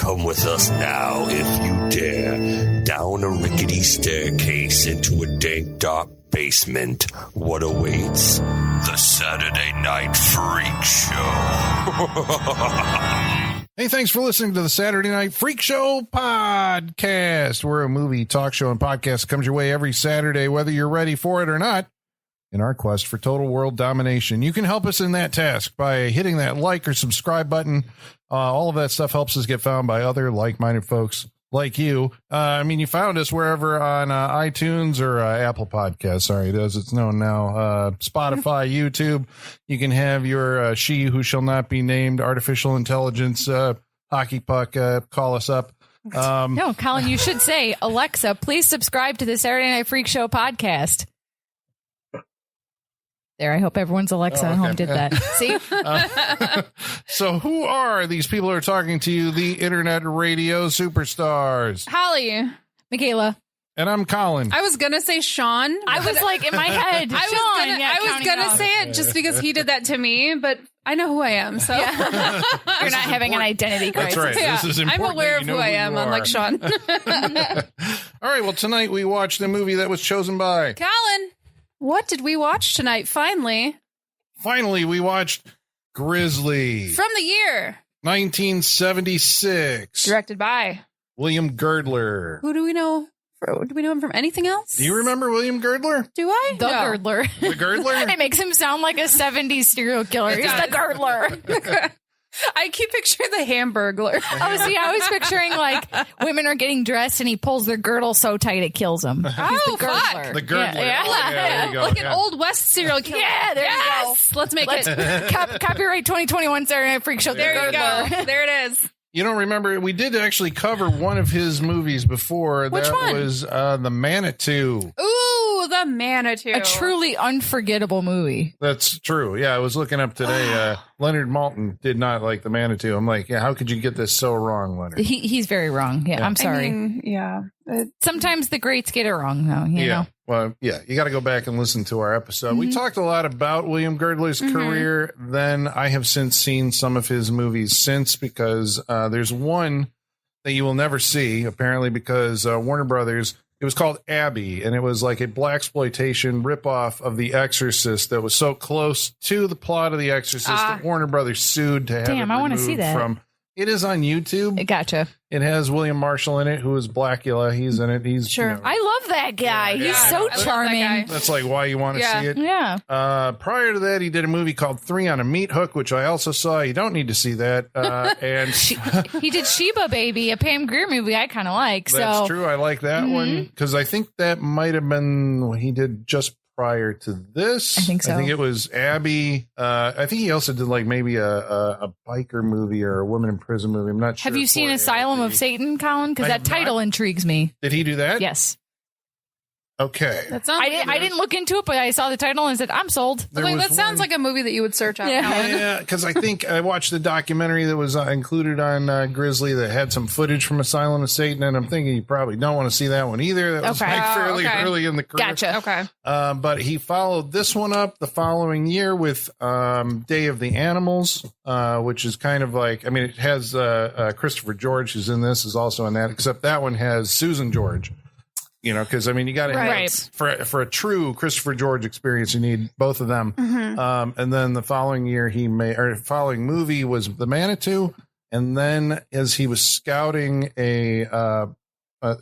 Come with us now, if you dare, down a rickety staircase into a dank, dark basement. What awaits? The Saturday Night Freak Show. Hey, thanks for listening to the Saturday Night Freak Show podcast. We're a movie, talk show, and podcast that comes your way every Saturday, whether you're ready for it or not, in our quest for total world domination. You can help us in that task by hitting that like or subscribe button. All of that stuff helps us get found by other like-minded folks like you. You found us wherever on iTunes or Apple Podcasts. Sorry, as it's known now. Spotify, YouTube. You can have your she who shall not be named artificial intelligence hockey puck call us up. No, Colin, you should say, Alexa, please subscribe to the Saturday Night Freak Show podcast. There, I hope everyone's Alexa at home did that. See? So who are these people who are talking to you, the internet radio superstars? Holly. Michaela. And I'm Colin. I was going to say Sean. I was like, in my head, I was going to say it just because he did that to me, but I know who I am. So You're not having an identity crisis. That's right. Yeah, This is important. I'm aware of who I am, unlike Sean. All right. Well, tonight we watched a movie that was chosen by Colin. What did we watch tonight? Finally, we watched Grizzly from the year 1976. directed by William Girdler. Who do we know? Do we know him from anything else? Do you remember William Girdler? Do I? The No. Girdler. The Girdler? It makes him sound like a 70s serial killer. He's the Girdler. I keep picturing the Hamburglar. Oh, see, I was picturing like women are getting dressed and he pulls their girdle so tight it kills them. He's Oh, the fuck. Girdler. The Girdler. Yeah. Oh, there you go. Like Yeah. an Old West serial killer. Yeah, there you yes! Let's make it. Copyright 2021 Saturday Night Freak Show. There you Girdler. go. There it is. You don't remember? We did actually cover one of his movies before. Which that one? was The Manitou. Ooh, the Manitou. A truly unforgettable movie. That's true. Yeah, I was looking up today. Leonard Maltin did not like The Manitou. I'm like, yeah, how could you get this so wrong, Leonard? He's very wrong. Yeah, I'm sorry. I mean, yeah. Sometimes the greats get it wrong, though. You know? Well, yeah, you got to go back and listen to our episode. We talked a lot about William Girdler's career. Then I have since seen some of his movies since, because there's one that you will never see, apparently, because Warner Brothers, it was called Abby, and it was like a blaxploitation ripoff of The Exorcist that was so close to the plot of The Exorcist that Warner Brothers sued to have it Damn, I wanna see removed that. from. It is on YouTube. Gotcha. It has William Marshall in it, who is Blackula. He's in it. He's Sure. I love that guy. Yeah, He's I so know. I love that charming. guy. That's like why you want to Yeah. see it. Yeah. Prior to that, he did a movie called 3 on a Meat Hook, which I also saw. You don't need to see that. And He did Sheba Baby, a Pam Grier movie I kind of like. that's So true. I like that one because I think that might have been what he did just prior to this. I think so. I think it was Abby. I think he also did like maybe a biker movie or a woman in prison movie. I'm not sure. have you seen for Asylum of AFD. Satan, Colin? Because I that have not. title intrigues me. Did he do that? Yes. Okay. That sounds I didn't look into it, but I saw the title and said, I'm sold. There like, was that sounds one- like a movie that you would search out. Yeah. Colin. Yeah, because I think I watched the documentary that was included on Grizzly that had some footage from Asylum of Satan, and I'm thinking you probably don't want to see that one either. That was Okay. like fairly okay. early in the career. Gotcha. Okay. But he followed this one up the following year with Day of the Animals, which is kind of like, I mean, it has Christopher George, who's in this, is also in that, except that one has Susan George. You know, because I mean, you got to Right. for a true Christopher George experience, you need both of them. And then the following year, following movie was The Manitou, and then as he was scouting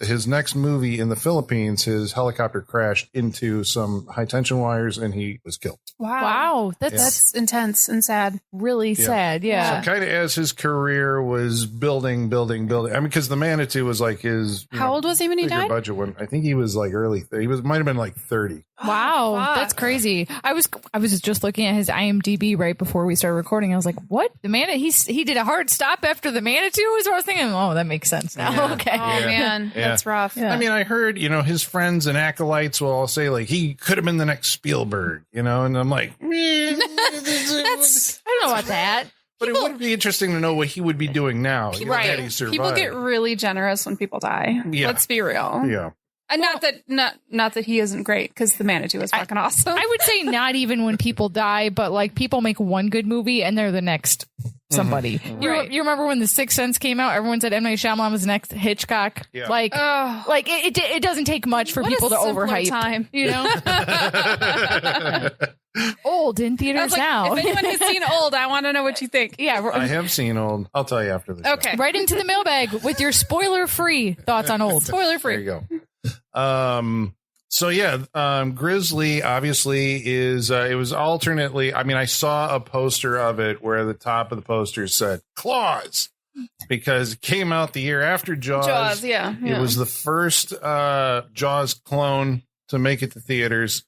his next movie in the Philippines, his helicopter crashed into some high tension wires, and he was killed. Wow. That's intense and sad. really sad. Yeah. So kind of as his career was building. I mean, because The Manitou was like his. How old was he when he bigger died? budget one. I think he was like early. Might have been like 30. Wow, fuck. that's crazy. I was just looking at his IMDb right before we started recording. I was like, "What? The man? He did a hard stop after the Manitou." Was what I was thinking. Oh, that makes sense now. Yeah. Okay. Oh man, Yeah. that's rough. Yeah. I mean, I heard, his friends and acolytes will all say like he could have been the next Spielberg, and I'm like, That's I don't know about that. but it would be interesting to know what he would be doing now. Had he survived. People get really generous when people die. Yeah. Let's be real. Yeah. And not that he isn't great, because the Manitou is fucking awesome. I would say not even when people die, but like people make one good movie and they're the next somebody. You remember when The Sixth Sense came out? Everyone said M. Night Shyamalan was the next Hitchcock. Yeah. Like it doesn't take much for people to overhype. Time. You know, Old in theaters now. If anyone has seen Old, I want to know what you think. Yeah, I have seen Old. I'll tell you after this. Okay, right into the mailbag with your spoiler-free thoughts on Old. Spoiler-free. There you go. So yeah, Grizzly obviously is, it was alternately, I mean, I saw a poster of it where the top of the poster said Claws because it came out the year after Jaws. Jaws, yeah. It was the first Jaws clone to make it to theaters.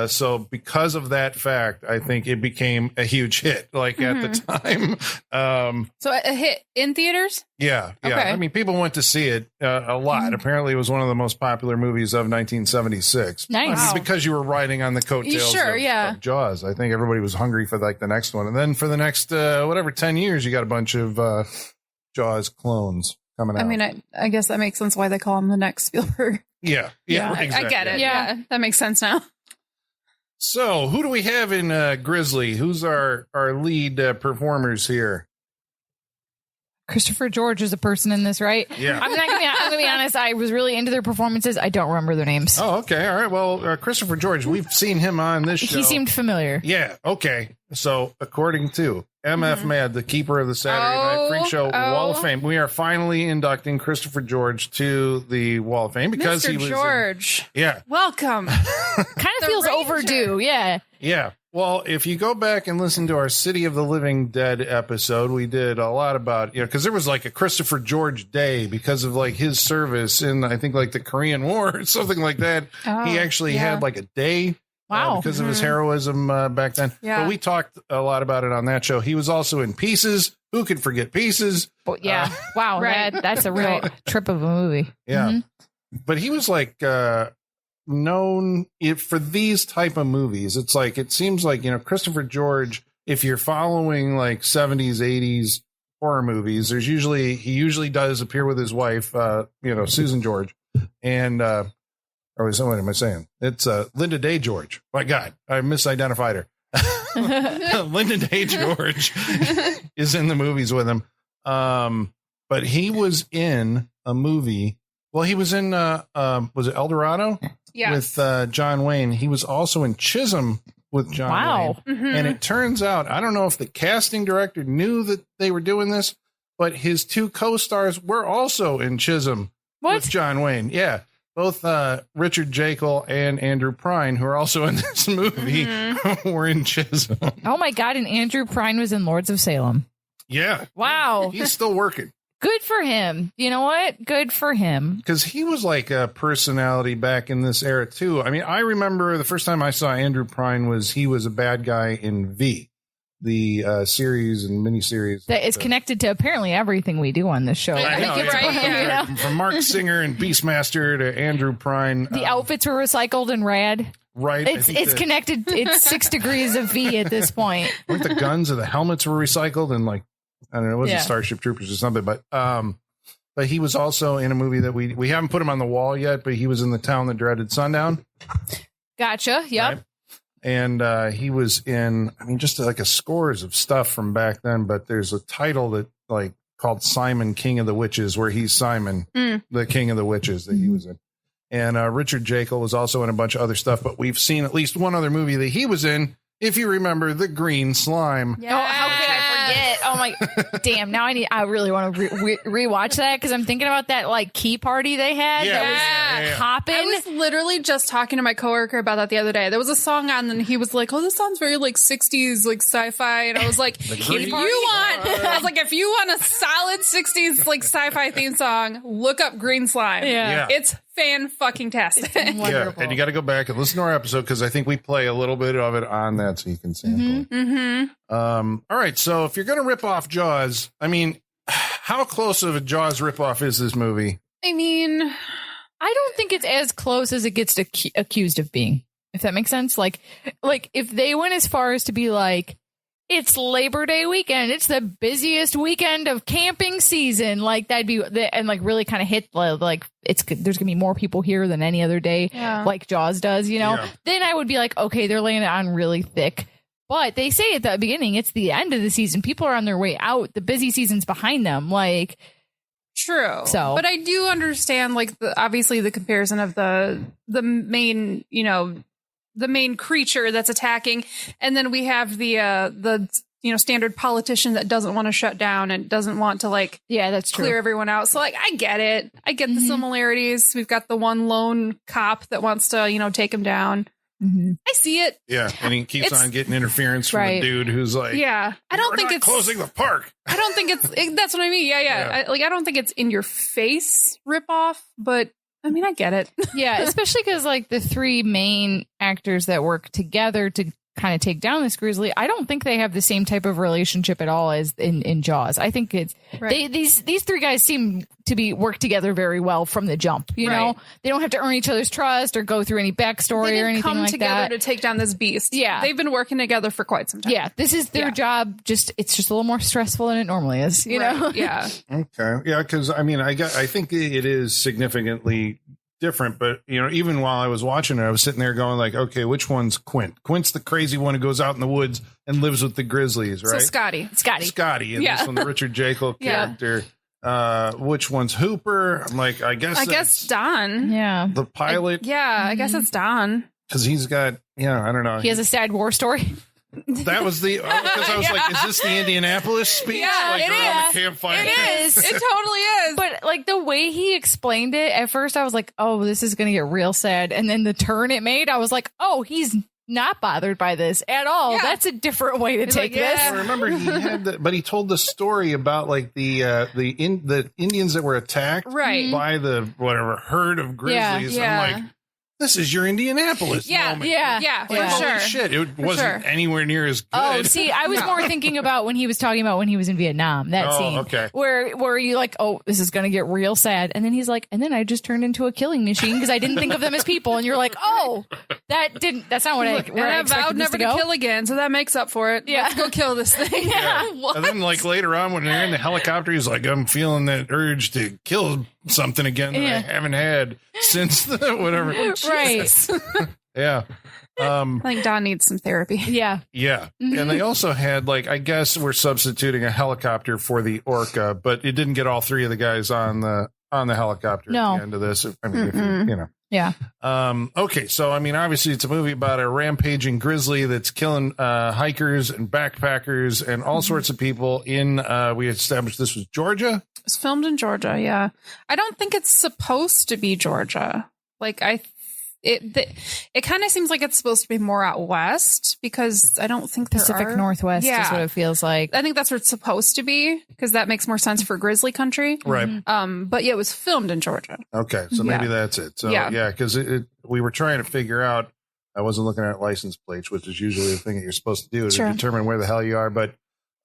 So because of that fact, I think it became a huge hit, like at the time. So a hit in theaters? Yeah. Okay. I mean, people went to see it a lot. Apparently, it was one of the most popular movies of 1976. Nice. I mean, Wow. because you were riding on the coattails Sure, of, yeah. of Jaws. I think everybody was hungry for like the next one. And then for the next, 10 years, you got a bunch of Jaws clones coming out. I mean, I guess that makes sense why they call him the next Spielberg. Yeah. I get it. Yeah, that makes sense now. So who do we have in Grizzly? Who's our lead performers here? Christopher George is a person in this, right? Yeah. I'm gonna be honest. I was really into their performances. I don't remember their names. Oh, okay. All right. Well, Christopher George, we've seen him on this show. He seemed familiar. Yeah. Okay. So according to MF Mad, the keeper of the Saturday Night Freak Show Wall of Fame, we are finally inducting Christopher George to the Wall of Fame because Mr. he was George. Kind Welcome. of feels Ranger. overdue. Yeah. Yeah. Well, if you go back and listen to our City of the Living Dead episode, we did a lot about, because there was like a Christopher George Day because of like his service in, I think, like the Korean War or something like that. He actually had like a day. Wow. Because of his heroism back then. Yeah. But we talked a lot about it on that show. He was also in Pieces. Who could forget Pieces? But yeah. Wow. Right. That's a real trip of a movie. Yeah. But he was like known for these type of movies. It's like, it seems like, Christopher George, if you're following like 70s, 80s horror movies, he usually does appear with his wife, Susan George. And, or what am I saying? It's Linda Day George. My God, I misidentified her. Linda Day George is in the movies with him. But he was in a movie. Well, he was in, was it El Dorado? Yes. With John Wayne. He was also in Chisholm with John Wayne. And it turns out, I don't know if the casting director knew that they were doing this, but his two co-stars were also in Chisholm with John Wayne. Yeah. Both Richard Jekyll and Andrew Prine, who are also in this movie, were in Chisholm. Oh my God. And Andrew Prine was in Lords of Salem. Yeah. Wow. He's still working. Good for him. You know what? Good for him. Because he was like a personality back in this era, too. I mean, I remember the first time I saw Andrew Prine he was a bad guy in V, the series and miniseries. That is connected to apparently everything we do on this show. I know, Right? From Mark Singer and Beastmaster to Andrew Prine. The outfits were recycled and rad. Right. It's connected. It's 6 degrees of V at this point. I think the guns or the helmets were recycled and like, I don't know, it wasn't Starship Troopers or something, but he was also in a movie that we haven't put him on the wall yet, but he was in The Town That Dreaded Sundown. Gotcha. Yep. Right? And he was in, I mean, just like a scores of stuff from back then, but there's a title that like called Simon, King of the Witches, where he's Simon, the King of the Witches that he was in. And Richard Jekyll was also in a bunch of other stuff, but we've seen at least one other movie that he was in, if you remember, The Green Slime. Yeah. Oh, how could I forget? Oh my, damn. Now I really want to rewatch that because I'm thinking about that like key party they had that was hopping. I was literally just talking to my coworker about that the other day. There was a song on and he was like, oh, this sounds very like 60s, like sci-fi. And I was like, if you want a solid 60s, like sci-fi theme song, look up Green Slime. Yeah. It's fan-fucking-tastic. Yeah, and you got to go back and listen to our episode because I think we play a little bit of it on that so you can sample. All right, so if you're going to rip off Jaws, I mean, how close of a Jaws ripoff is this movie? I mean, I don't think it's as close as it gets accused of being, if that makes sense. Like if they went as far as to be like, it's Labor Day weekend, it's the busiest weekend of camping season, like that'd be and like really kind of hit like there's gonna be more people here than any other day, like Jaws does, then I would be like, okay, they're laying it on really thick. But they say at the beginning, it's the end of the season. People are on their way out. The busy season's behind them. Like, true. So, but I do understand, like, obviously the comparison of the main, the main creature that's attacking, and then we have the standard politician that doesn't want to shut down and doesn't want to, like, that's true. Clear everyone out. So, like, I get it. I get the similarities. We've got the one lone cop that wants to, take him down. I see it. Yeah, and he keeps on getting interference from the dude who's like, I don't think it's closing the park. I don't think that's what I mean. Yeah. I don't think it's in your face ripoff, but I mean, I get it. Yeah, especially because, like, the three main actors that work together to kind of take down this grizzly, I don't think they have the same type of relationship at all as in Jaws. I think it's these three guys seem to work together very well from the jump. You know, they don't have to earn each other's trust or go through any backstory or anything like that. They come together to take down this beast. Yeah, they've been working together for quite some time. Yeah, this is their job. It's just a little more stressful than it normally is. You know? Yeah. Okay. Yeah, because I mean, I think it is significantly different, but even while I was watching it, I was sitting there going like, okay, which one's Quint? Quint's the crazy one who goes out in the woods and lives with the grizzlies, right? So Scotty, and this one, the Richard Jekyll character. Which one's Hooper? I'm like, I guess Don. Yeah, the pilot. I guess it's Don because he's got I don't know. He has a sad war story. That was because I was like, is this the Indianapolis speech? Yeah, like it around is. The campfire? It is. It totally is. But like the way he explained it, at first I was like, oh, this is going to get real sad. And then the turn it made, I was like, oh, he's not bothered by this at all. Yeah. That's a different way to take this. I remember he had but he told the story about like the Indians that were attacked by the herd of grizzlies. Yeah. I'm like, this is your Indianapolis moment. Yeah, like, for sure. Shit, it wasn't anywhere near as good. Oh, see, I was more thinking about when he was talking about when he was in Vietnam, that scene. Okay. Where you like, oh, this is going to get real sad. And then he's like, and then I just turned into a killing machine because I didn't think of them as people. And you're like, oh, that's not what I vowed never to kill again. So that makes up for it. Yeah. Let's go kill this thing. Yeah. And then like later on when they're in the helicopter, he's like, I'm feeling that urge to kill something again that I haven't had since whatever. Right. Yeah. I think Don needs some therapy. Yeah. Yeah. Mm-hmm. And they also had like, I guess we're substituting a helicopter for the Orca, but it didn't get all three of the guys on the helicopter at the end of this. I mean, if you Yeah. Okay. So, I mean, obviously it's a movie about a rampaging grizzly that's killing hikers and backpackers and all sorts of people in, we established this was Georgia. It's filmed in Georgia. Yeah. I don't think it's supposed to be Georgia. Like it kind of seems like it's supposed to be more out west because I don't think Pacific Northwest is what it feels like. I think that's what it's supposed to be because that makes more sense for grizzly country. Right. But yeah, it was filmed in Georgia. Okay. So maybe that's it. So yeah, because we were trying to figure out, I wasn't looking at license plates, which is usually the thing that you're supposed to do to determine where the hell you are. But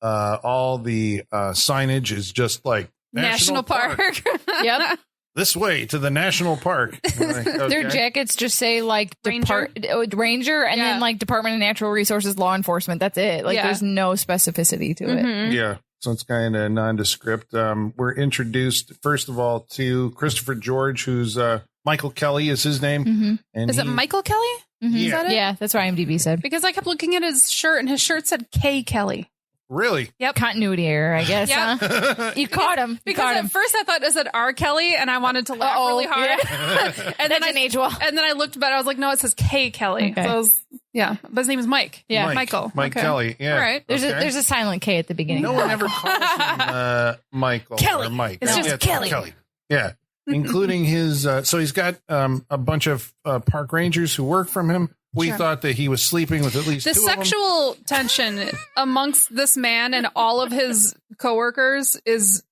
all the signage is just like National Park. Yep. This way to the national park. Like, okay. Their jackets just say like Ranger and then like Department of Natural Resources, Law Enforcement. That's it. Like there's no specificity to it. Yeah. So it's kind of nondescript. We're introduced, first of all, to Christopher George, who's Michael Kelly is his name. Mm-hmm. And is it Michael Kelly? Mm-hmm. Is that it? Yeah, that's what IMDb said. Because I kept looking at his shirt and his shirt said K. Kelly. Really? Yep. Continuity error, I guess. Yep. Huh? You caught him. Because at first I thought it said R. Kelly, and I wanted to laugh really hard. Yeah. And then age well. And then I looked back. I was like, no, it says K. Kelly. Okay. So I was, but his name is Mike. Yeah, Michael. Mike Kelly. Yeah. All right. There's a silent K at the beginning. No one ever calls him Michael Kelly. Or Mike. It's just Kelly. Yeah. Including his. So he's got a bunch of park rangers who work from him. We thought that he was sleeping with at least the two sexual tension amongst this man and all of his coworkers is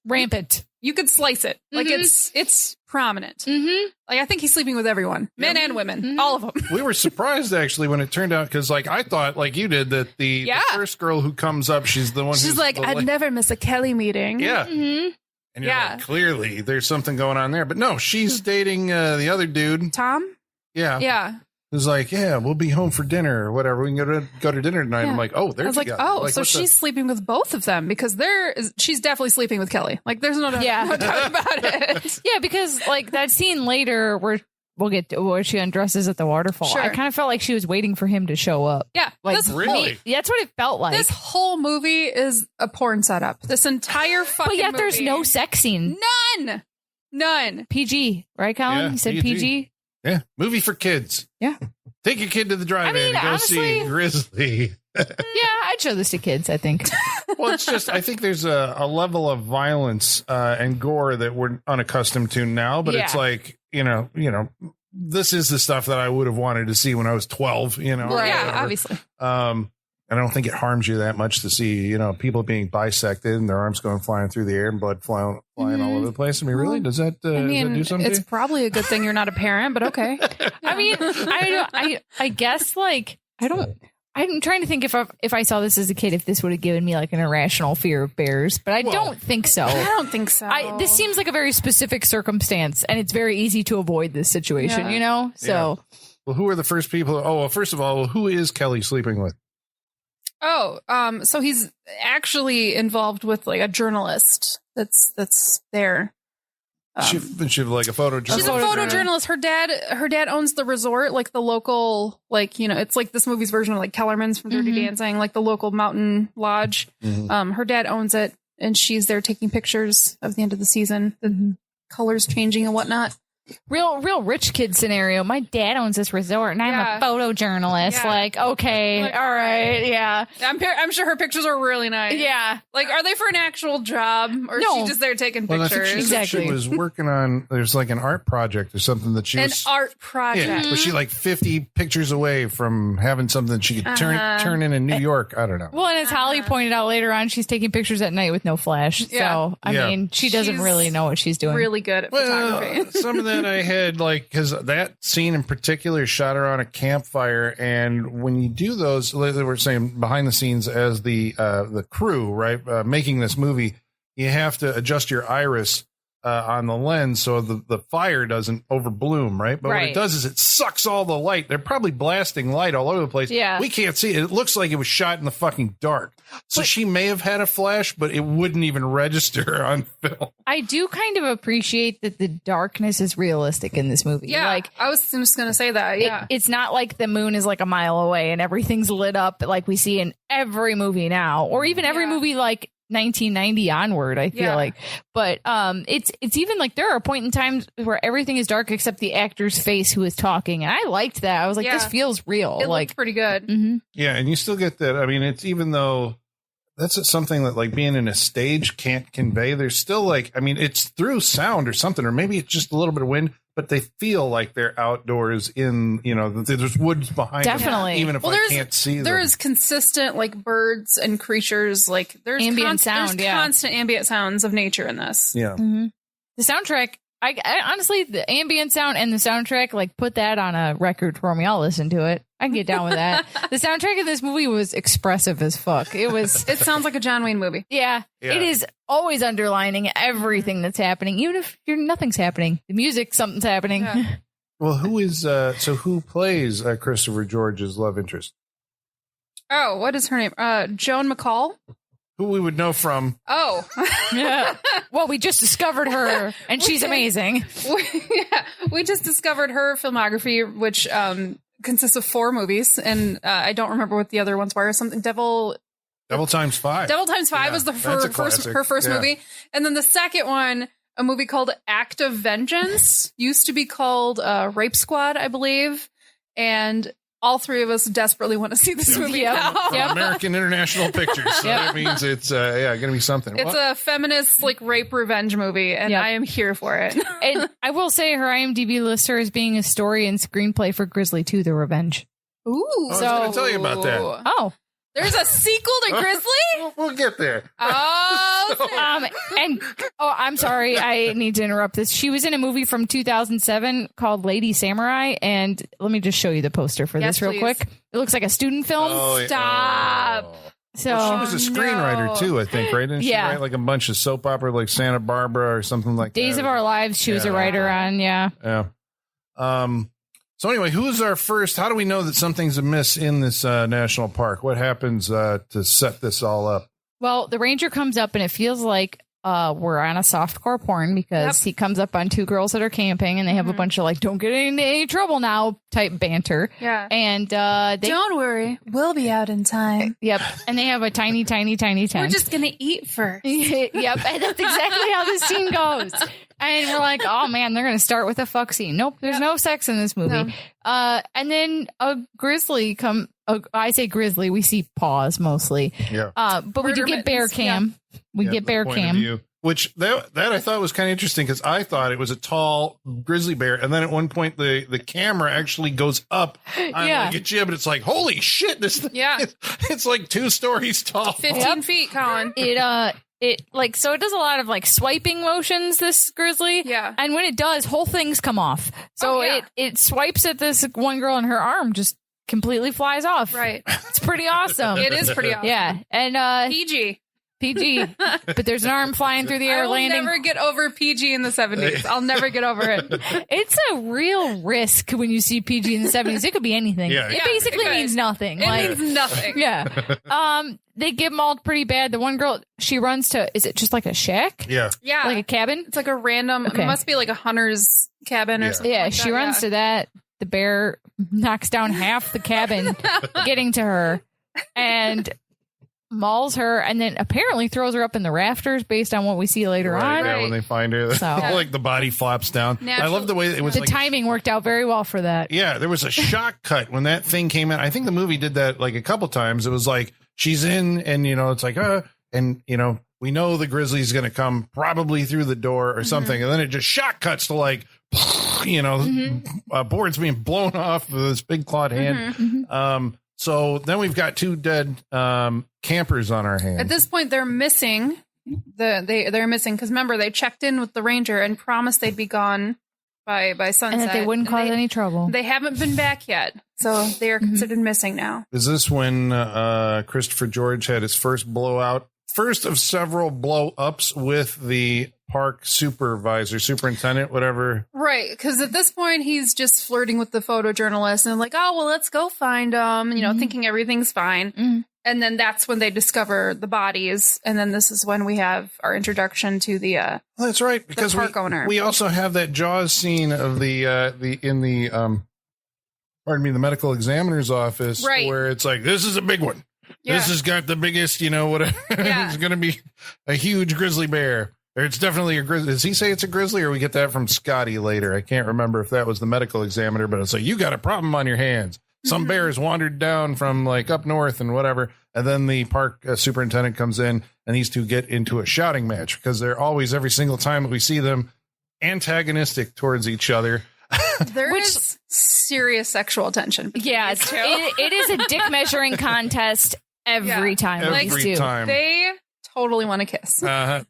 rampant. You could slice it. Like it's prominent. Mm-hmm. Like I think he's sleeping with everyone, men and women, all of them. We were surprised actually when it turned out because like I thought like you did that the first girl who comes up, she's the one. She's like, I'd never miss a Kelly meeting. Yeah. Mm-hmm. And you're like, clearly there's something going on there, but no, she's dating the other dude, Tom. Yeah. Yeah. Who's like, yeah, we'll be home for dinner or whatever. We can go to dinner tonight. Yeah. I'm like, oh, there's. I was like, oh, so she's sleeping with both of them because she's definitely sleeping with Kelly. Like, there's no doubt about it. Yeah, because like that scene later where we'll get to where she undresses at the waterfall. Sure. I kind of felt like she was waiting for him to show up. Yeah. Like, Really? That's what it felt like. This whole movie is a porn setup. This entire fucking but yet movie. there's no sex scene. None. PG, right, Colin? Yeah, You said PG. PG? Yeah, movie for kids. Yeah. Take your kid to the drive-in I mean, and go honestly- see Grizzly. Yeah, I'd show this to kids, I think. Well, it's just, I think there's a level of violence and gore that we're unaccustomed to now, but it's Yeah. like, you know, this is the stuff that I would have wanted to see when I was 12, or Right. Yeah, whatever. obviously. I don't think it harms you that much to see, people being bisected and their arms going flying through the air and blood flying all over the place. I mean, really? Does that, I mean, does that do something? it's probably a good thing you're not a parent, but okay. I mean, I guess like I'm trying to think if I saw this as a kid, if this would have given me like an irrational fear of bears, but I don't think so. I don't think so. This seems like a very specific circumstance, and it's very easy to avoid this situation, Yeah. So Well, who are the first people? Oh, well, first of all, who is Kelly sleeping with? So he's actually involved with like a journalist that's there. She like a photojournalist. She's a photojournalist. Her dad owns the resort, like the local, like, it's like this movie's version of like Kellerman's from Dirty Dancing, like the local mountain lodge. Her dad owns it, and she's there taking pictures of the end of the season, the colors changing and whatnot. real rich kid scenario. My dad owns this resort, and I'm Yeah. a photojournalist. Yeah. Like, okay, Like, all right, yeah, I'm sure her pictures are really nice. yeah. Like, are they for an actual job, or is No. she just there taking Well, I think pictures? she said she Exactly. was working on, there's like an art project or something that she An was. art project. Yeah, was she like 50 pictures away from having something she could turn in New York? I don't know. Well, and as Holly pointed out later on, she's taking pictures at night with no flash. Yeah. So, I Yeah. mean, she doesn't She's really know what she's doing. Really good at photography. Well, some of that I had because that scene in particular shot her on a campfire, and when you do those, they were saying behind the scenes as the crew, right, making this movie, you have to adjust your iris on the lens so the fire doesn't overbloom, right? But what Right. it does is it sucks all the light. They're probably blasting light all over the place. Yeah. We can't see it. It looks like it was shot in the fucking dark. So she may have had a flash, but it wouldn't even register on film. I do kind of appreciate that the darkness is realistic in this movie. Yeah, Like, I was just gonna say that. Yeah, it's not like the moon is like a mile away and everything's lit up like we see in every movie now, or even every Yeah. movie like 1990 onward, I feel Yeah. like. But it's even like there are point in times where everything is dark except the actor's face who is talking, and I liked that. I was like, Yeah. this feels real. it Like, looked pretty good. mhm. Yeah, and you still get that. I mean, it's even though that's something that like being in a stage can't convey. There's still like, I mean, it's through sound or something, or maybe it's just a little bit of wind, but they feel like they're outdoors in, there's woods behind Definitely. them, even if I can't see them. There's consistent like birds and creatures. Like there's Ambient sound, There's yeah. constant ambient sounds of nature in this. Yeah. The soundtrack, I honestly, the ambient sound and the soundtrack, like put that on a record for me. I'll listen to it. I can get down with that. The soundtrack of this movie was expressive as fuck. It was, It sounds like a John Wayne movie. yeah, it is always underlining everything that's happening, even if nothing's happening. The music, something's happening. Yeah. Well, who plays Christopher George's love interest? Oh, what is her name? Joan McCall. Who we would know from. Oh, Yeah. Well, we just discovered her, and she's amazing. we just discovered her filmography, which consists of 4 movies, and I don't remember what the other ones were. Something Devil Times 5. Devil Times 5 Yeah, was that's a her classic. first Yeah. movie. And then the second one, a movie called Act of Vengeance, used to be called Rape Squad, I believe. And all 3 of us desperately want to see this movie Yep. now. Yep. American International Pictures. So Yep. that means it's going to be something. It's a feminist like rape revenge movie, and Yep. I am here for it. And I will say her IMDb lists her as being a story and screenplay for Grizzly 2: The Revenge. Ooh, I was going to tell you about that. Oh. There's a sequel to Grizzly? We'll get there. Oh, I'm sorry, I need to interrupt this. She was in a movie from 2007 called Lady Samurai, and let me just show you the poster for Yes, this real please. quick. It looks like a student film. Oh, yeah. Stop. So Well, she was a screenwriter no. too, I think, right? Didn't she Yeah. write like a bunch of soap opera like Santa Barbara or something like Days that? of Our Lives, she was a Yeah. writer on, yeah. Yeah. So anyway, who's our first? How do we know that something's amiss in this national park? What happens to set this all up? Well, the ranger comes up and it feels like we're on a softcore porn because he comes up on two girls that are camping and they have a bunch of like, don't get into any trouble now type banter. Yeah. And don't worry, we'll be out in time. Yep. And they have a tiny tent. We're just going to eat first. Yep. And that's exactly how this scene goes. And we're like, oh man, they're going to start with a fuck scene. Nope. There's no sex in this movie. No. And then a grizzly I say grizzly. We see paws mostly. Yeah. But we do get bear cam. Yeah. We get bear cam. Which that I thought was kind of interesting because I thought it was a tall grizzly bear, and then at one point the camera actually goes up on like a jib, and it's like, holy shit! It's like 2 stories tall, 15 feet, Colin. It like so it does a lot of like swiping motions. This grizzly, and when it does, whole things come off. So it swipes at this one girl, and her arm just completely flies off. Right, it's pretty awesome. It is pretty awesome. Yeah, and PG, but there's an arm flying through the air landing. I'll never get over PG in the 70s. I'll never get over it. It's a real risk when you see PG in the 70s. It could be anything. Yeah. It basically means nothing. It means nothing. Yeah. They get mauled pretty bad. The one girl, she runs to, is it just like a shack? Yeah. Yeah. Like a cabin? It's like a random, it must be like a hunter's cabin or something. Yeah, like she runs to that. The bear knocks down half the cabin getting to her. And mauls her and then apparently throws her up in the rafters based on what we see later on. Yeah, when they find her, like the body flops down. I love the way it was. The timing worked out very well for that. Yeah, there was a shock cut when that thing came in. I think the movie did that like a couple times. It was like she's in, and it's like and we know the grizzly's going to come probably through the door or something, and then it just shock cuts to like boards being blown off with this big clawed hand. So then we've got 2 dead campers on our hands. At this point, they're missing. They're missing because remember they checked in with the ranger and promised they'd be gone by sunset, and that they wouldn't cause any trouble. They haven't been back yet, so they are considered missing now. Is this when Christopher George had his first blowout? First of several blow ups with the park superintendent, whatever. Right, because at this point he's just flirting with the photojournalist and like, oh well, let's go find them. Thinking everything's fine. And then that's when they discover the bodies, and then this is when we have our introduction to the. That's right, because the park owner. We also have that Jaws scene of the medical examiner's office, where it's like, this is a big one. Yeah. This has got the biggest, whatever. It's going to be a huge grizzly bear. Or it's definitely a grizzly. Does he say it's a grizzly, or we get that from Scotty later? I can't remember if that was the medical examiner, but it's like, you got a problem on your hands. Some bears wandered down from like up north and whatever. And then the park superintendent comes in, and these 2 get into a shouting match because they're always, every single time that we see them, antagonistic towards each other. There is serious sexual tension. Yeah, it is a dick measuring contest every time. Every time. They totally want to kiss. But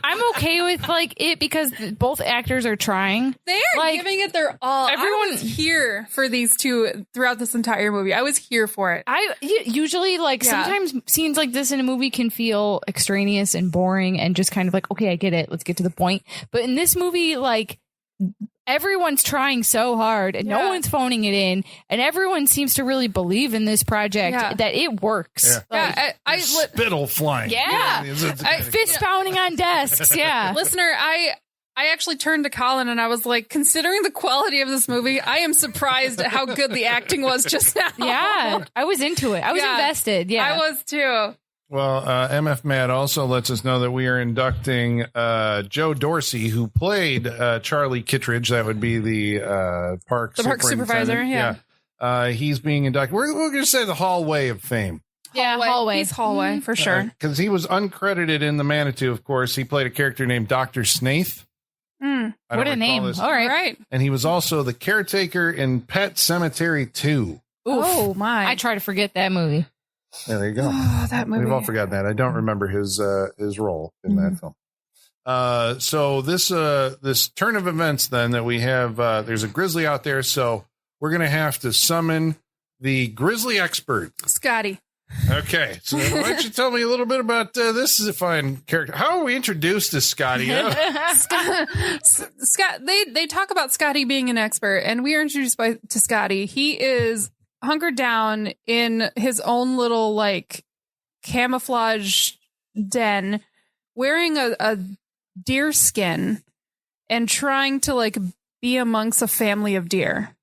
I'm okay with like it because both actors are trying. They are giving it their all. Everyone was here for these 2 throughout this entire movie. I was here for it. I usually sometimes scenes like this in a movie can feel extraneous and boring and just kind of like, okay, I get it. Let's get to the point. But in this movie, like, everyone's trying so hard and no one's phoning it in, and everyone seems to really believe in this project that it works. I spittle flying. Fist pounding on desks. Yeah. Listener, I actually turned to Colin and I was like, considering the quality of this movie, I am surprised at how good the acting was just now. Yeah. I was into it. I was invested. Yeah. I was too. Well, MF Matt also lets us know that we are inducting Joe Dorsey, who played Charlie Kittredge. That would be the park supervisor. Yeah. He's being inducted. We're going to say the hallway of fame. Yeah, hallway. He's hallway for sure. Because he was uncredited in the Manitou, of course. He played a character named Dr. Snaith. What a name. All right. And he was also the caretaker in Pet Cemetery 2. Oof. Oh, my. I try to forget that movie. Yeah, there you go. Oh, that movie. We've all forgotten that. I don't remember his role in that film. So this turn of events then that we have, there's a grizzly out there. So we're going to have to summon the grizzly expert. Scotty. Okay. So why don't you tell me a little bit about this fine character? How are we introduced to Scotty? Scott, they talk about Scotty being an expert, and we are introduced to Scotty. He is hunkered down in his own little like camouflage den wearing a deer skin and trying to like be amongst a family of deer.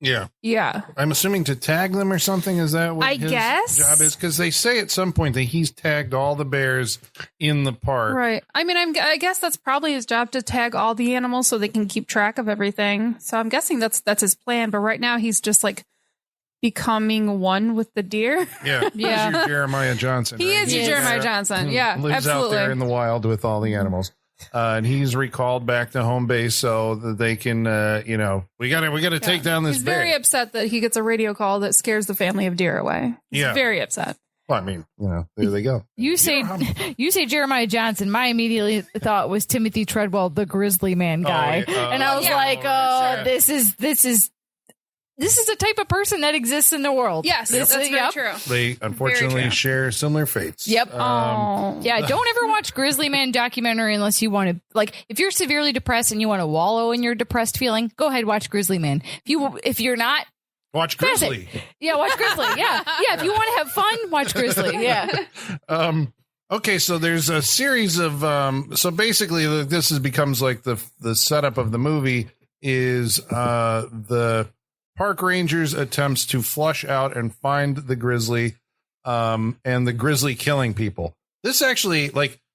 Yeah. Yeah. I'm assuming to tag them or something. Is that what I his guess job is? Because they say at some point that he's tagged all the bears in the park. Right. I mean, I guess that's probably his job to tag all the animals so they can keep track of everything. So I'm guessing that's his plan. But right now he's just like becoming one with the deer. Yeah. Yeah. He's your Jeremiah Johnson. He right? is your Jeremiah Johnson. Yeah, Lives absolutely. out there in the wild with all the animals. And he's recalled back to home base so that they can, we got to take down this He's bear. very upset that he gets a radio call that scares the family of deer away. He's very upset. Well, I mean, there they go. You say Jeremiah Johnson. My immediate thought was Timothy Treadwell, the Grizzly Man guy, and I was sure. this is the type of person that exists in the world. Yes, that's very true. They unfortunately share similar fates. Yep. Yeah, don't ever watch Grizzly Man documentary unless you want to, like, if you're severely depressed and you want to wallow in your depressed feeling, go ahead, watch Grizzly Man. If you're not, watch Grizzly. Yeah, watch Grizzly. Yeah. If you want to have fun, watch Grizzly. Yeah. Okay, so there's a series of so basically this becomes like the setup of the movie is the park rangers attempts to flush out and find the grizzly and the grizzly killing people. This actually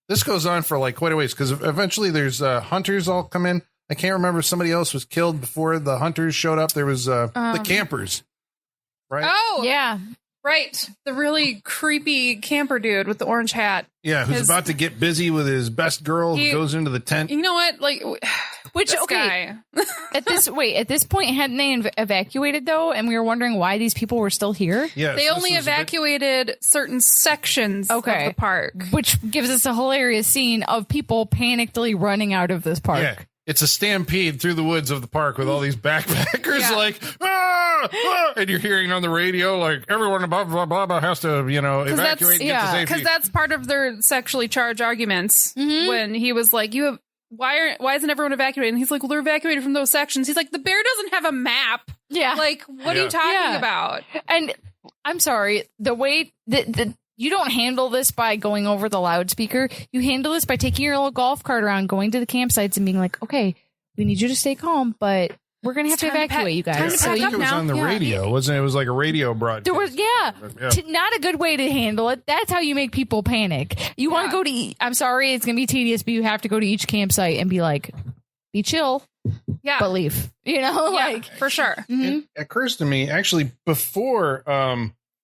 this goes on for like quite a ways because eventually there's hunters all come in. I can't remember if somebody else was killed before the hunters showed up. There was the campers, right? Oh, yeah. Right. The really creepy camper dude with the orange hat. Yeah, who's about to get busy with his best girl who goes into the tent. You know what? Like, guy. At this point, hadn't they evacuated though? And we were wondering why these people were still here. Yeah, they only evacuated certain sections of the park, which gives us a hilarious scene of people panically running out of this park. Yeah. It's a stampede through the woods of the park with all these backpackers and you're hearing on the radio like everyone blah blah blah blah has to evacuate and get to safety. Because that's part of their sexually charged arguments. When he was like, why isn't everyone evacuated? And he's like, well, they're evacuated from those sections. He's like, the bear doesn't have a map. Yeah, like what are you talking about? And I'm sorry, the way that you don't handle this by going over the loudspeaker. You handle this by taking your little golf cart around, going to the campsites and being like, okay, we need you to stay calm, but we're going to have to evacuate you guys. I think it was on the radio, wasn't it? It was like a radio broadcast. There was, not a good way to handle it. That's how you make people panic. You want to go to, I'm sorry, it's going to be tedious, but you have to go to each campsite and be like, be chill. Yeah. But leave, for sure. It occurs to me actually before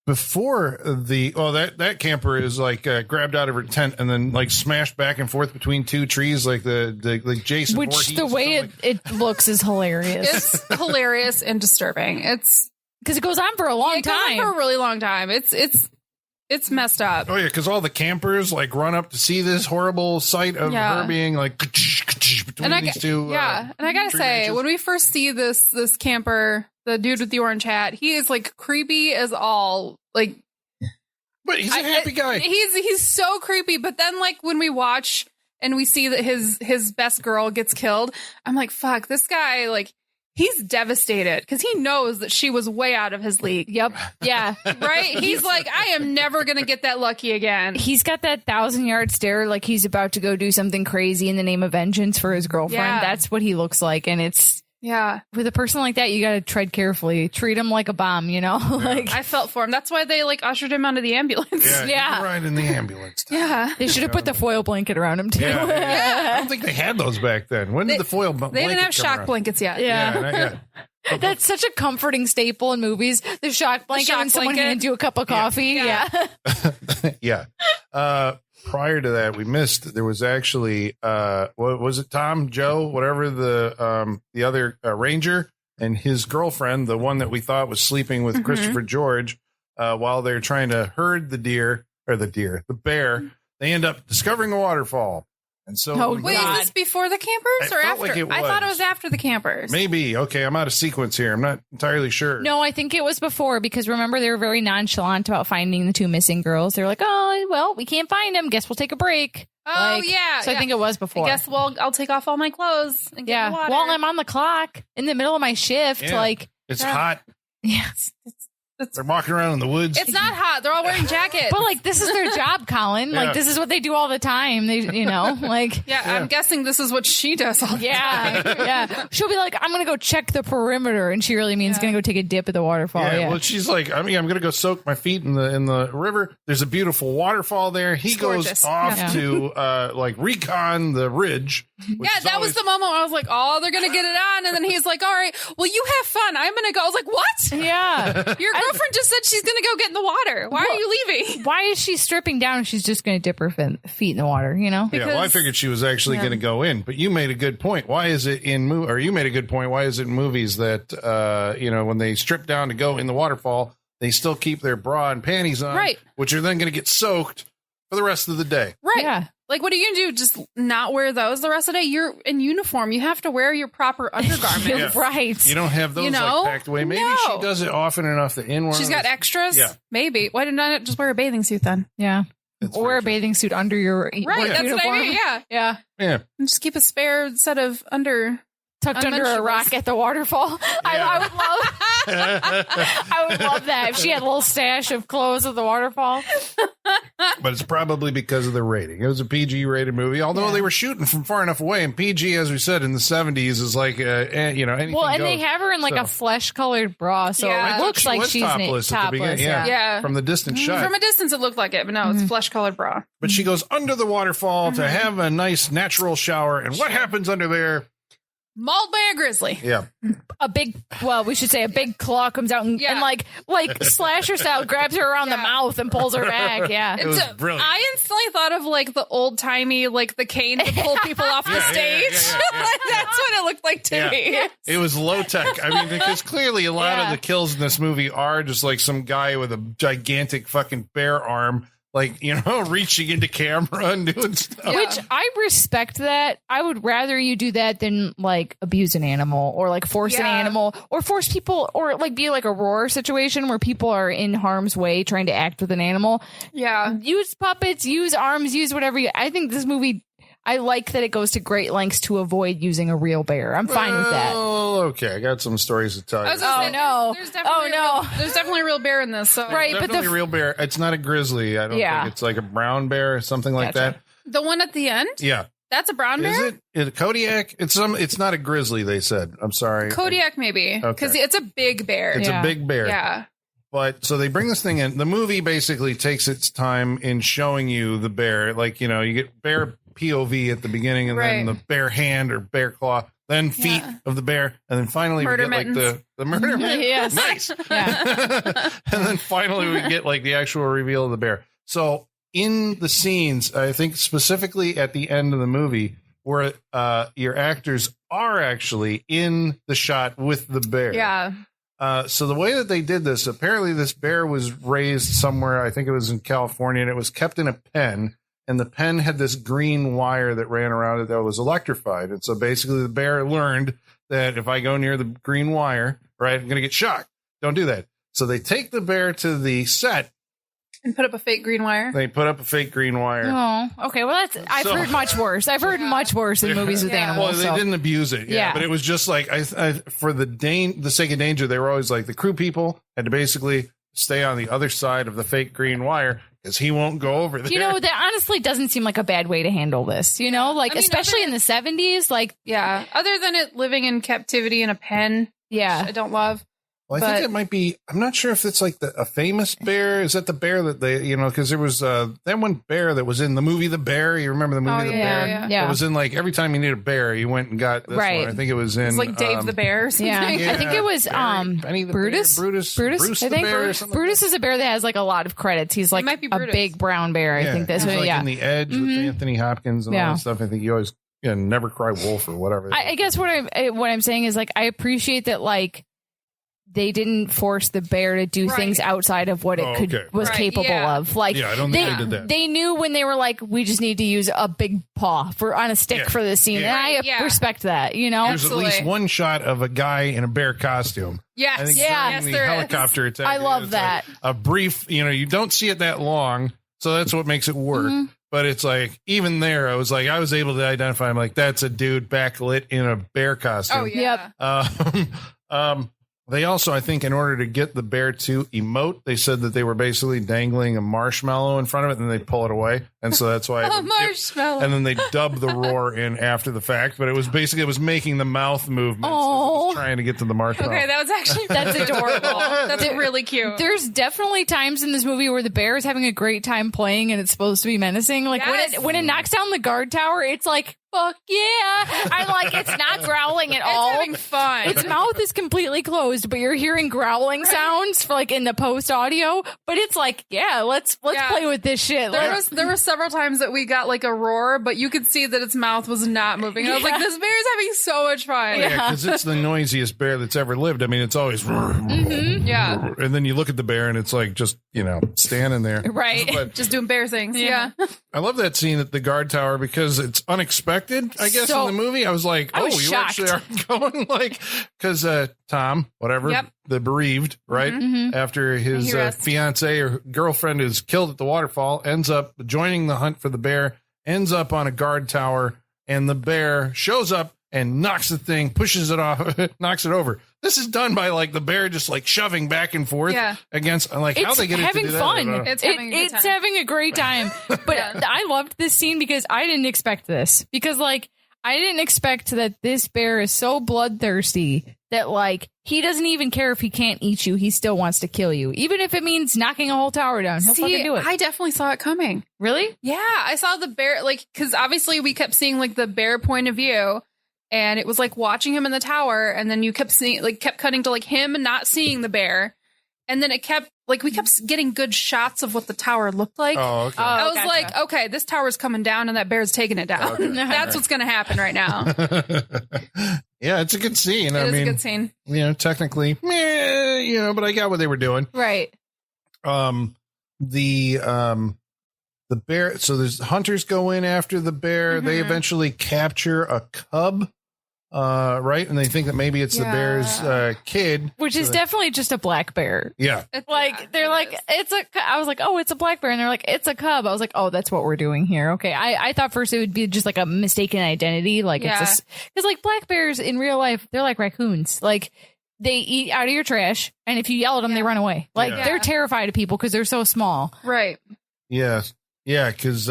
that camper is like grabbed out of her tent and then like smashed back and forth between two trees like the Jason which Voorhees the way it looks is hilarious. It's hilarious and disturbing. It's because it goes on for a long time. It goes on for a really long time. It's messed up. Oh yeah, because all the campers like run up to see this horrible sight of her being like between these two. And I gotta say, branches. when we first see this camper, the dude with the orange hat, he is like creepy as all. Like, but he's a happy guy. He's so creepy. But then, like when we watch and we see that his best girl gets killed, I'm like, fuck, this guy, like, he's devastated because he knows that she was way out of his league. Yep. Yeah. Right? He's like, I am never going to get that lucky again. He's got that 1,000-yard stare like he's about to go do something crazy in the name of vengeance for his girlfriend. Yeah. That's what he looks like. And it's... Yeah. With a person like that, you got to tread carefully. Treat him like a bomb, like I felt for him. That's why they like ushered him onto the ambulance. Yeah. Right in the ambulance. Yeah. They should have put the foil blanket around him too. Yeah. I don't think they had those back then. When did the foil blanket They didn't have shock around? blankets yet. Yeah. That's such a comforting staple in movies. The shock blanket when someone hands you a cup of coffee. Yeah. Prior to that, we missed. There was actually, what was it? Tom, Joe, whatever the other ranger and his girlfriend, the one that we thought was sleeping with Christopher George, while they're trying to herd the bear. They end up discovering a waterfall. And so, wait, is this before the campers or after? I thought it was after the campers. Maybe. Okay, I'm out of sequence here. I'm not entirely sure. No, I think it was before because remember they were very nonchalant about finding the two missing girls. They were like, "Oh, well, we can't find them. Guess we'll take a break." Oh, So I think it was before. I guess I'll take off all my clothes and get in the water. While I'm on the clock in the middle of my shift, it's hot. Yeah, They're walking around in the woods. It's not hot. They're all wearing jackets. But like, this is their job, Colin. Like, this is what they do all the time. They, like. Yeah, I'm guessing this is what she does all the time. Yeah. She'll be like, I'm going to go check the perimeter. And she really means going to go take a dip at the waterfall. Yeah. Well, she's like, I'm going to go soak my feet in the river. There's a beautiful waterfall there. He goes off to like recon the ridge. Yeah, that was the moment where I was like, oh, they're going to get it on. And then he's like, all right, well, you have fun. I'm going to go. I was like, what? Yeah. Your girlfriend just said she's going to go get in the water. Why are you leaving? Why is she stripping down if she's just going to dip her feet in the water, Because, yeah, well, I figured she was actually going to go in. But you made a good point. Why is it you made a good point. Why is it in movies that, when they strip down to go in the waterfall, they still keep their bra and panties on, right, which are then going to get soaked for the rest of the day. Right. Yeah. Like, what are you going to do? Just not wear those the rest of the day? You're in uniform. You have to wear your proper undergarments. Right. You don't have those like packed away. Maybe she does it often enough that in one she's got extras? Yeah. Maybe. Why didn't I just wear a bathing suit then? Yeah. Or wear a bathing suit under your right. That's uniform. what I mean. Yeah. Yeah. And just keep a spare set of tucked under a rock at the waterfall. Yeah. I would love that if she had a little stash of clothes at the waterfall. But it's probably because of the rating. It was a PG rated movie, although they were shooting from far enough away. And PG, as we said, in the 70s is like, anything well, and goes. they have her in like a flesh colored bra, so it looks like she's topless at the beginning. Yeah. From the distant shot. From a distance, it looked like it, but no, it's flesh colored bra. But she goes under the waterfall to have a nice natural shower. And what happens under there? Mauled by a grizzly. Yeah. We should say a big claw comes out and like slasher style grabs her around the mouth and pulls her back. Yeah. It was brilliant. I instantly thought of like the old timey, like the cane to pull people off the stage. That's what it looked like to me. It was low tech. I mean, because clearly a lot of the kills in this movie are just like some guy with a gigantic fucking bear arm, like, reaching into camera and doing stuff. Which I respect that. I would rather you do that than like abuse an animal or like force an animal or force people or like be like a roar situation where people are in harm's way trying to act with an animal. Yeah. Use puppets, use arms, use whatever I think this movie, I like that it goes to great lengths to avoid using a real bear. I'm fine with that. Oh, okay. I got some stories to tell you. There's definitely a real bear in this. So. Right, but a real bear. It's not a grizzly. I don't think it's like a brown bear or something like that. The one at the end? Yeah. That's a brown bear? Is it a Kodiak? It's not a grizzly, they said. I'm sorry. Kodiak, maybe. Because it's a big bear. It's a big bear. Yeah. But so they bring this thing in. The movie basically takes its time in showing you the bear. Like, you get bear POV at the beginning and then the bear hand or bear claw, then feet of the bear. And then finally we get like the murder mittens. Yes. Nice. Yeah. And then finally we get like the actual reveal of the bear. So in the scenes, I think specifically at the end of the movie where your actors are actually in the shot with the bear. Yeah. So the way that they did this, apparently this bear was raised somewhere, I think it was in California, and it was kept in a pen, and the pen had this green wire that ran around it that was electrified. And so basically the bear learned that if I go near the green wire, right, I'm going to get shocked. Don't do that. So they take the bear to the set. And put up a fake green wire. They put up a fake green wire. Oh, okay. Well, I've heard much worse. I've heard much worse in movies with animals. Well, they didn't abuse it. Yeah. But it was just like, for the sake of danger, they were always like, the crew people had to basically stay on the other side of the fake green wire because he won't go over there. That honestly doesn't seem like a bad way to handle this, especially in the 70s. Like, yeah. Other than it living in captivity in a pen. Yeah. Which I don't love. Well, I think it might be, I'm not sure if it's like a famous bear. Is that the bear that they, because there was that one bear that was in the movie The Bear. You remember the movie The Bear? Yeah. It was in like every time you need a bear, you went and got this one. I think it was in. It's like Dave the Bear or something. Yeah. I think it was Brutus. Bruce I think Brutus is a bear that has like a lot of credits. He's like a big brown bear. I think that's like in The Edge with Anthony Hopkins and all that stuff. I think you always Never Cry Wolf or whatever. I guess what I'm saying is like I appreciate that like they didn't force the bear to do things outside of what it was capable of. Like, I don't think they did that. They knew when they were like, we just need to use a big paw on a stick for this scene. And I respect that, There's at least one shot of a guy in a bear costume. Yes. I think during the helicopter attack. I love that. Like a brief, you don't see it that long. So that's what makes it work. But it's like, even there, I was able to identify him like, that's a dude backlit in a bear costume. Oh, yeah. They also, I think, in order to get the bear to emote, they said that they were basically dangling a marshmallow in front of it, and then they pull it away, and so that's why. Marshmallow. And then they dubbed the roar in after the fact, but it was making the mouth movements. It was trying to get to the marshmallow. Okay, that's adorable. That's really cute. There's definitely times in this movie where the bear is having a great time playing, and it's supposed to be menacing. Like when it knocks down the guard tower, it's like, fuck yeah! I'm like, it's not growling at all. It's having fun. Its mouth is completely closed, but you're hearing growling sounds for like in the post audio. But it's like, yeah, let's play with this shit. There were several times that we got like a roar, but you could see that its mouth was not moving. I was like, this bear is having so much fun. Yeah, because it's the noisiest bear that's ever lived. I mean, it's always Yeah. And then you look at the bear and it's like just, standing there. Right. But Just doing bear things. Yeah. I love that scene at the guard tower because it's unexpected, I guess, in the movie. I was like, I was you shocked. actually are going because Tom, whatever, the bereaved, right? After his fiance or girlfriend is killed at the waterfall, ends up joining the hunt for the bear, ends up on a guard tower, and the bear shows up and knocks the thing, pushes it off, knocks it over. This is done by like the bear just like shoving back and forth against like how they get it to do that. It's having a great time. But I loved this scene because I didn't expect this. Because like I didn't expect that this bear is so bloodthirsty that like he doesn't even care if he can't eat you. He still wants to kill you. Even if it means knocking a whole tower down. He'll fucking do it. I definitely saw it coming. Really? Yeah. I saw the bear like because obviously we kept seeing like the bear point of view. And it was like watching him in the tower, and then you kept seeing, like, kept cutting to like him and not seeing the bear, and then it kept like we kept getting good shots of what the tower looked like. Oh, okay. I was like, okay, this tower's coming down, and that bear's taking it down. Okay. That's what's going to happen right now. Yeah, it's a good scene. It is a good scene. Technically, but I got what they were doing. Right. The bear. So there's hunters go in after the bear. They eventually capture a cub. Right, and they think that maybe it's the bear's kid, which is definitely just a black bear. Yeah, they're like, it's a. I was like, oh, it's a black bear, and they're like, it's a cub. I was like, oh, that's what we're doing here. Okay, I thought first it would be just like a mistaken identity, like it's because like black bears in real life, they're like raccoons, like they eat out of your trash, and if you yell at them, they run away. Like they're terrified of people because they're so small. Right. Yes. Yeah, because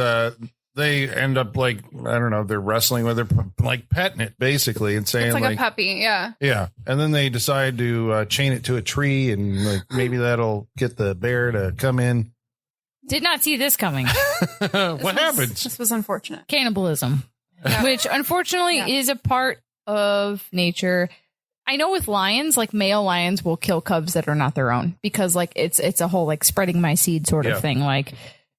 they end up like, I don't know, they're wrestling with her, like petting it basically and saying it's like a puppy. Yeah. Yeah. And then they decide to chain it to a tree and like maybe that'll get the bear to come in. Did not see this coming. What happens? This was unfortunate. Cannibalism, which unfortunately is a part of nature. I know with lions, like male lions will kill cubs that are not their own because like it's a whole like spreading my seed sort of thing. Like,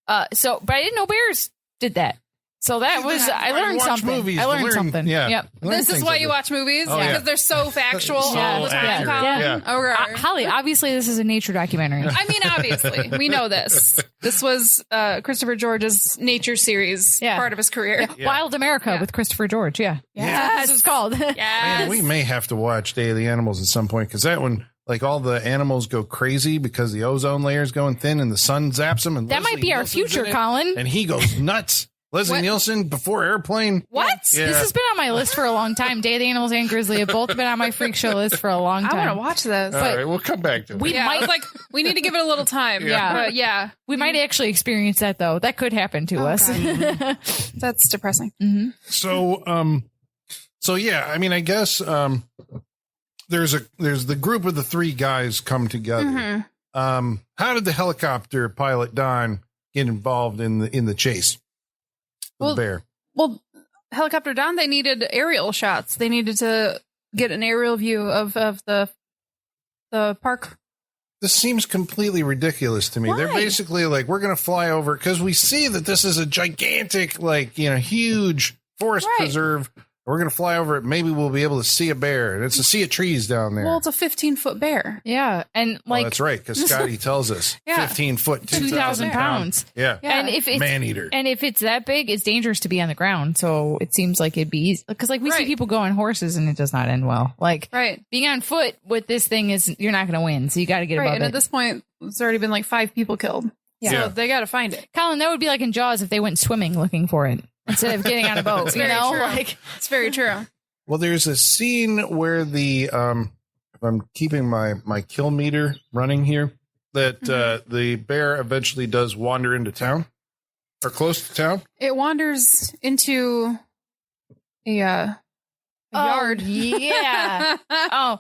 but I didn't know bears did that. So that was, I learned something. I learned something. Yeah. Yep. This is why you watch movies? Because they're so factual all the time, Colin? Okay. Holly, obviously this is a nature documentary. I mean, obviously. We know this. This was Christopher George's nature series, part of his career. Yeah. Wild America with Christopher George, That's what it's called. Man, we may have to watch Day of the Animals at some point, because that one, like all the animals go crazy because the ozone layer is going thin and the sun zaps them. And that might be our future, Colin. And he goes nuts. Leslie Nielsen before Airplane. What? Yeah. This has been on my list for a long time. Day of the Animals and Grizzly have both been on my freak show list for a long time. I want to watch this. All right, we'll come back to it. We might we need to give it a little time. We might actually experience that though. That could happen to us. That's depressing. Mm-hmm. So yeah, I mean, I guess there's the group of the three guys come together. How did the helicopter pilot Don get involved in the chase? The bear. Well, Helicopter Don, they needed aerial shots. They needed to get an aerial view of the park. This seems completely ridiculous to me. Why? They're basically like, we're going to fly over because we see that this is a gigantic, like, huge forest preserve. We're going to fly over it. Maybe we'll be able to see a bear. And it's a sea of trees down there. Well, it's a 15-foot bear. Yeah. And like, that's right. Because Scotty tells us 15 foot, 2,000 pounds. Yeah. And if it's man-eater. And if it's that big, it's dangerous to be on the ground. So it seems like it'd be easy. Because like we see people go on horses and it does not end well. Like being on foot with this thing is, you're not going to win. So you got to get above it. And at this point, it's already been like 5 people killed. So they got to find it. Colin, that would be like in Jaws if they went swimming looking for it instead of getting on a boat. It's very true. It's very true. Well, there's a scene where the I'm keeping my kill meter running here, that the bear eventually does wander into town or close to town. It wanders into a yard. Yeah. Oh,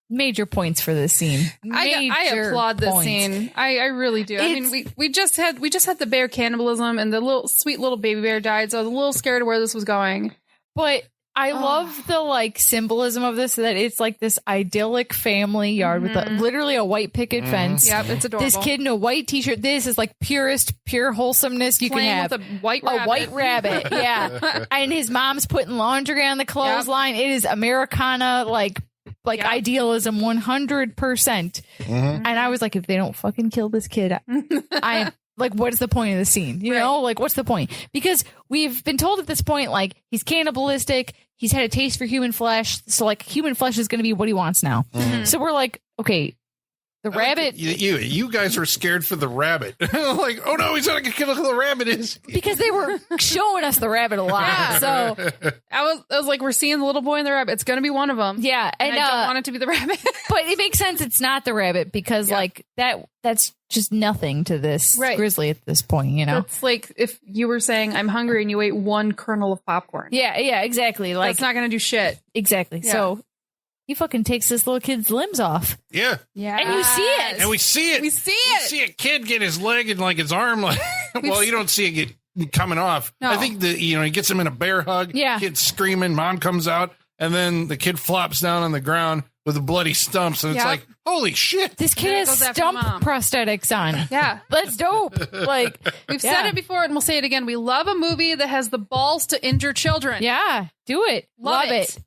major points for this scene. I applaud this scene. I really do. I mean, we just had the bear cannibalism, and the sweet little baby bear died. So I was a little scared of where this was going. But I love the like symbolism of this, that it's like this idyllic family yard with literally a white picket fence. Yep, it's adorable. This kid in a white t-shirt. This is like pure wholesomeness you Playing can have. with a white rabbit. Yeah. And his mom's putting laundry on the clothesline. It is Americana, like idealism 100%. And I was like, if they don't fucking kill this kid, I like, what's the point of the scene? You know, like, what's the point? Because we've been told at this point, like, he's cannibalistic. He's had a taste for human flesh. So, like, human flesh is going to be what he wants now. So we're like, okay, the rabbit. You guys were scared for the rabbit. Like, oh no, he's not going to kill who the rabbit is. Because they were showing us the rabbit a lot. Yeah. So I was like, we're seeing the little boy and the rabbit. It's going to be one of them. Yeah. And I don't want it to be the rabbit. But it makes sense it's not the rabbit, because like that's just nothing to this grizzly at this point, you know? It's like if you were saying, I'm hungry, and you ate one kernel of popcorn. Yeah, exactly. Like, it's not going to do shit. Exactly. Yeah. So he fucking takes this little kid's limbs off. Yeah. Yeah. And you see it. And we see it. We see a kid get his leg and like his arm. Like, well, you don't see it get coming off. No. I think he gets him in a bear hug. Yeah. Kid's screaming. Mom comes out. And then the kid flops down on the ground with the bloody stumps. And it's like, holy shit. This kid has stump prosthetics on. Yeah. That's dope. Like, we've said it before and we'll say it again. We love a movie that has the balls to injure children. Yeah. Do it. Love it.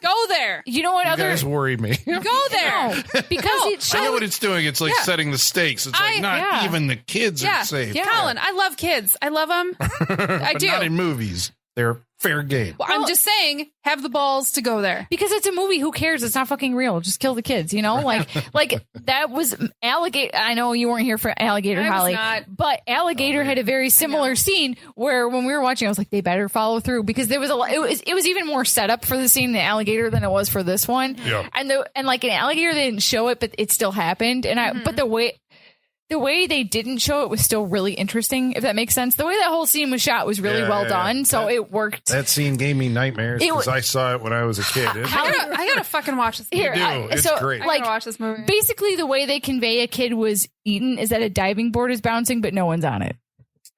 Go there. You know what? You guys worry me. Go there. No, because I know what it's doing. It's like setting the stakes. It's like not even the kids are safe. Yeah. Colin, I love kids. I love them. I do. Not in movies. They're fair game. Well, I'm just saying, have the balls to go there. Because it's a movie. Who cares? It's not fucking real. Just kill the kids, you know? Like that was Alligator. I know you weren't here for Alligator, Holly. Not. But Alligator had a very similar scene where when we were watching, I was like, they better follow through, because there was it was even more setup for the scene in Alligator than it was for this one. Yeah. And like in Alligator, they didn't show it, but it still happened. And but the way they didn't show it was still really interesting, if that makes sense. The way that whole scene was shot was really well done, so it worked. That scene gave me nightmares because I saw it when I was a kid. I gotta fucking watch this movie. It's great. I gotta watch this movie. Basically, the way they convey a kid was eaten is that a diving board is bouncing, but no one's on it.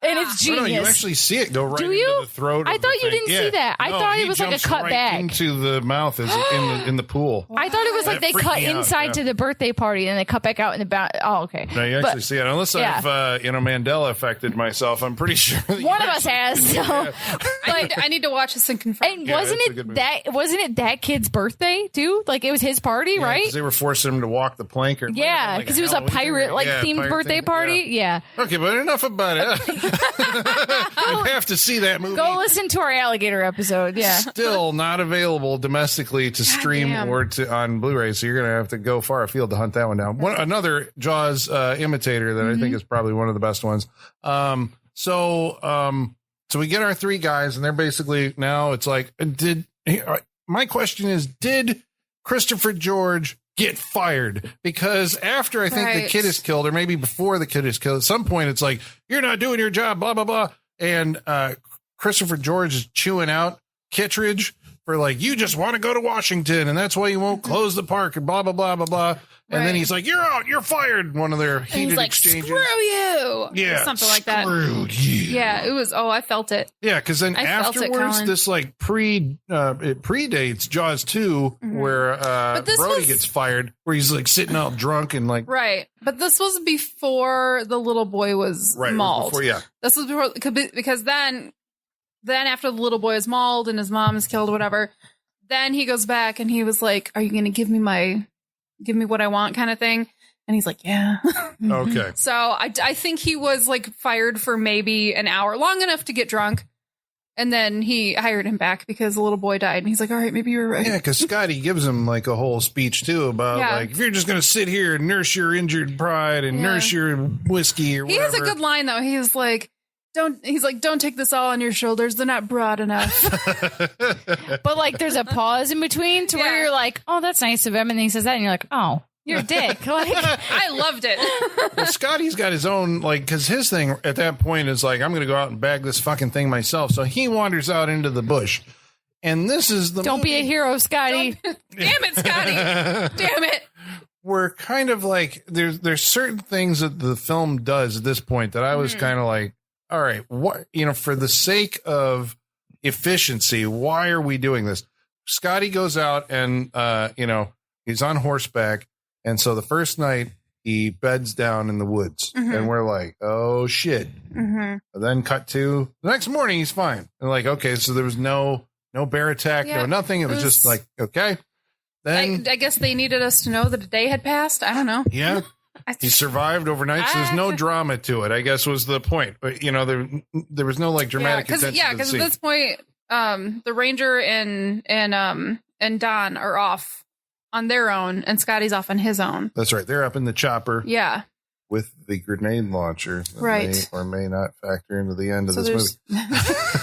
And it's genius. No, you actually see it go right into the throat. I thought you didn't see that. I thought it was like a cut back into the mouth as in the pool. I thought it was like they cut inside to the birthday party and they cut back out in the back. Oh, okay. No, you actually see it. Unless I've Mandela affected myself, I'm pretty sure one of us has. So, I need to watch this and confirm. And wasn't it that kid's birthday too? Like it was his party, right? Because they were forcing him to walk the plank, or because it was a pirate themed birthday party. Yeah. Okay, but enough about it. You have to see that movie. Go listen to our Alligator episode. Yeah. Still not available domestically to stream or on Blu-ray, so you're going to have to go far afield to hunt that one down. Another Jaws imitator that I think is probably one of the best ones. So we get our three guys, and they're basically now it's like, my question is, did Christopher George get fired? Because after I think the kid is killed, or maybe before the kid is killed, at some point it's like, you're not doing your job, blah, blah, blah. And Christopher George is chewing out Kittredge for like, you just want to go to Washington, and that's why you won't close the park, and blah, blah, blah, blah, blah. And then he's like, you're out, you're fired. One of their heated exchanges. Screw you. Yeah. Something like that. Screwed you. Yeah, it was, I felt it. Yeah, because then afterwards, this like it predates Jaws 2, where Brody gets fired, where he's like sitting out drunk and like. Right. But this was before the little boy was mauled. This was before, because then after the little boy is mauled and his mom is killed or whatever, then he goes back and he was like, are you going to give me what I want kind of thing? And he's like, yeah. Okay. So I think he was like fired for maybe an hour, long enough to get drunk. And then he hired him back because the little boy died. And he's like, all right, maybe you're right. Yeah, because Scotty gives him like a whole speech too about like, if you're just going to sit here and nurse your injured pride and nurse your whiskey or whatever. He has a good line though. He was like, don't take this all on your shoulders. They're not broad enough. But like there's a pause in between to where you're like, oh, that's nice of him. And then he says that and you're like, oh, you're a dick. Like, I loved it. Well, Scotty's got his own, like, because his thing at that point is like, I'm going to go out and bag this fucking thing myself. So he wanders out into the bush. And this is the don't be a hero, Scotty. Damn it, Scotty. Damn it. We're kind of like, there's certain things that the film does at this point that I was kind of like, all right, what, for the sake of efficiency, why are we doing this? Scotty goes out and, he's on horseback. And so the first night he beds down in the woods and we're like, oh shit. And then cut to the next morning. He's fine. And like, okay, so there was no bear attack, no nothing. It was just like, okay. Then I guess they needed us to know that a day had passed. I don't know. Yeah. He survived overnight. So there's no drama to it, I guess was the point. But there was no like dramatic attention. Yeah, because at this point, the ranger and Don are off on their own, and Scotty's off on his own. That's right. They're up in the chopper. Yeah. With the grenade launcher. That may or may not factor into the end of this movie.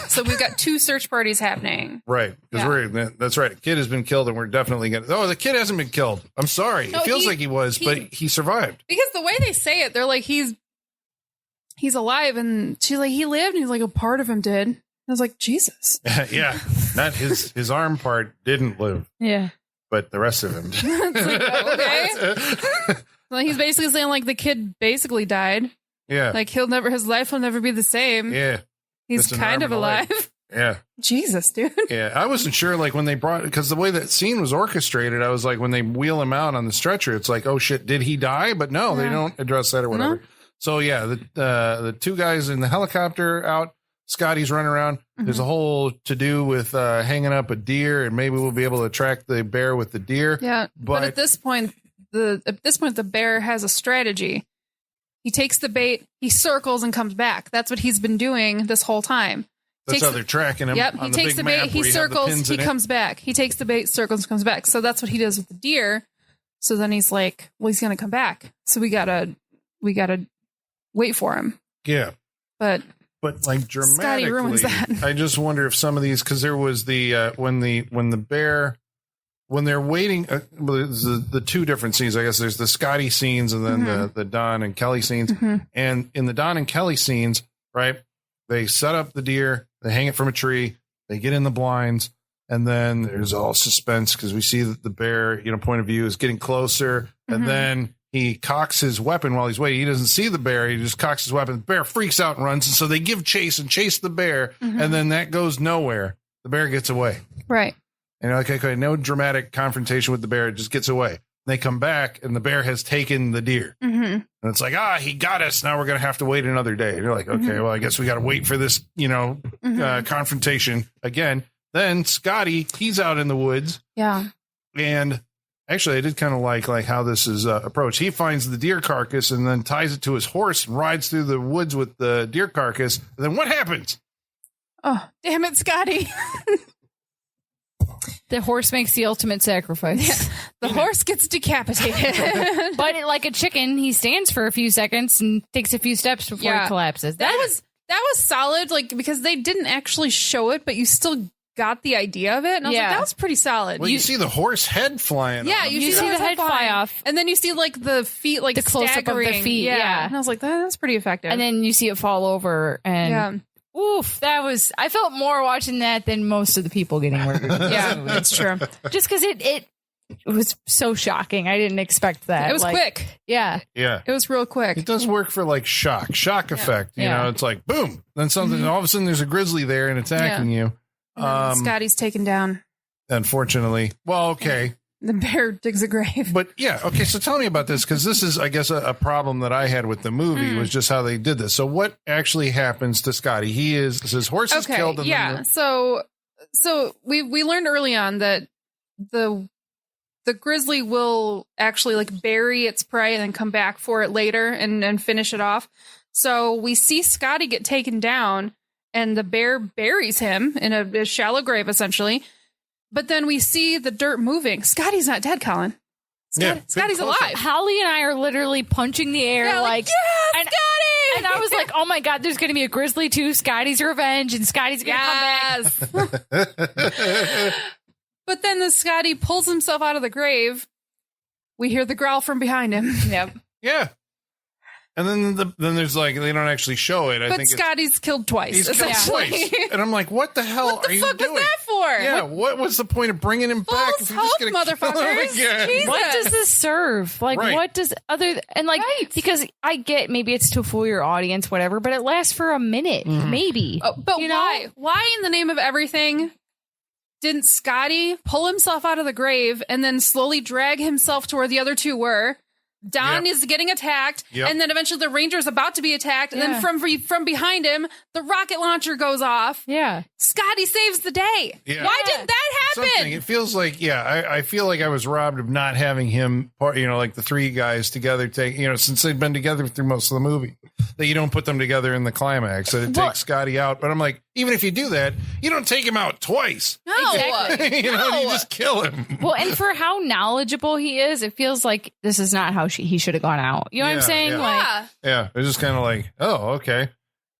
So we've got 2 search parties happening. Right. Because that's right. A kid has been killed and we're definitely going to. Oh, the kid hasn't been killed. I'm sorry. No, it feels like he was, but he survived. Because the way they say it, they're like, he's alive. And she's like, he lived. And he's like, a part of him did. I was like, Jesus. Yeah. Not his arm part didn't live. Yeah. But the rest of him. It's like, okay. Well, he's basically saying like the kid basically died. Yeah. Like his life will never be the same. Yeah. He's kind of alive. Yeah. Jesus, dude. Yeah. I wasn't sure like when they because the way that scene was orchestrated, I was like, when they wheel him out on the stretcher, it's like, oh shit, did he die? But no, they don't address that or whatever. No. So yeah, the 2 guys in the helicopter out. Scotty's running around. There's a whole to do with hanging up a deer, and maybe we'll be able to track the bear with the deer. Yeah, but at this point, the bear has a strategy. He takes the bait, he circles, and comes back. That's what he's been doing this whole time. That's how they're tracking him. Yep, he takes the bait, he circles, he comes back. He takes the bait, circles, comes back. So that's what he does with the deer. So then he's like, well, he's gonna come back. So we gotta wait for him. Yeah, but like dramatically, ruins that. I just wonder if some of these, because there was the when they're waiting, the 2 different scenes. I guess there's the Scotty scenes and then the Don and Kelly scenes. And in the Don and Kelly scenes, right, they set up the deer, they hang it from a tree, they get in the blinds, and then there's all suspense because we see that the bear, point of view is getting closer, and then he cocks his weapon while he's waiting. He doesn't see the bear. He just cocks his weapon. The bear freaks out and runs. And so they give chase the bear. And then that goes nowhere. The bear gets away. Right. And you're like, okay, no dramatic confrontation with the bear. It just gets away. They come back and the bear has taken the deer. And it's like, he got us. Now we're going to have to wait another day. And you're like, okay, well, I guess we got to wait for this, confrontation again. Then Scotty, he's out in the woods. Yeah. And actually, I did kind of like how this is approached. He finds the deer carcass and then ties it to his horse and rides through the woods with the deer carcass. And then what happens? Oh, damn it, Scotty. The horse makes the ultimate sacrifice. Yeah. The horse gets decapitated. But like a chicken, he stands for a few seconds and takes a few steps before he collapses. That was solid, like, because they didn't actually show it, but you still got the idea of it. And I was like, that was pretty solid. Well, you see the horse head flying off. You see the head fly off. And then you see like the feet, like the close-up of the feet. Yeah. And I was like, that's pretty effective. And then you see it fall over and oof, I felt more watching that than most of the people getting murdered. Yeah, that's true. Just because it was so shocking. I didn't expect that. It was quick. Yeah. Yeah. It was real quick. It does work for like shock effect. You know, it's like boom. Then something, all of a sudden there's a grizzly there and attacking you. Scotty's taken down. Unfortunately. Well, okay. The bear digs a grave. But yeah, okay, so tell me about this, because this is, I guess, a problem that I had with the movie was just how they did this. So what actually happens to Scotty? His horse is killed. And so we learned early on that the grizzly will actually like bury its prey and then come back for it later and finish it off. So we see Scotty get taken down and the bear buries him in a shallow grave, essentially. But then we see the dirt moving. Scotty's not dead, Colin. Scotty's alive. Holly and I are literally punching the air like yeah, Scotty! And I was like, oh my God, there's going to be a Grizzly 2, Scotty's Revenge, and Scotty's going to come back. But then the Scotty pulls himself out of the grave. We hear the growl from behind him. Yep. Yeah. And then there's like, they don't actually show it. But Scotty's killed twice. He's killed twice. And I'm like, what the hell what the are you fuck doing? was that for? Yeah, what was the point of bringing him back? False hope, motherfuckers. Jesus. What does this serve? Like, what does because I get maybe it's to fool your audience, whatever, but it lasts for a minute, maybe. Oh, but why? Why in the name of everything didn't Scotty pull himself out of the grave and then slowly drag himself to where the other two were? Don is getting attacked, and then eventually the Ranger's about to be attacked, and then from behind him, the rocket launcher goes off. Yeah. Scotty saves the day. Yeah. Why didn't that happen? It feels like, I feel like I was robbed of not having him, like the three guys together since they've been together through most of the movie, that you don't put them together in the climax, that it takes Scotty out. But I'm like, even if you do that, you don't take him out twice. No. Exactly. You just kill him. Well, and for how knowledgeable he is, it feels like this is not how he should have gone out. You know what I'm saying? Yeah. It's just kind of like, oh, okay.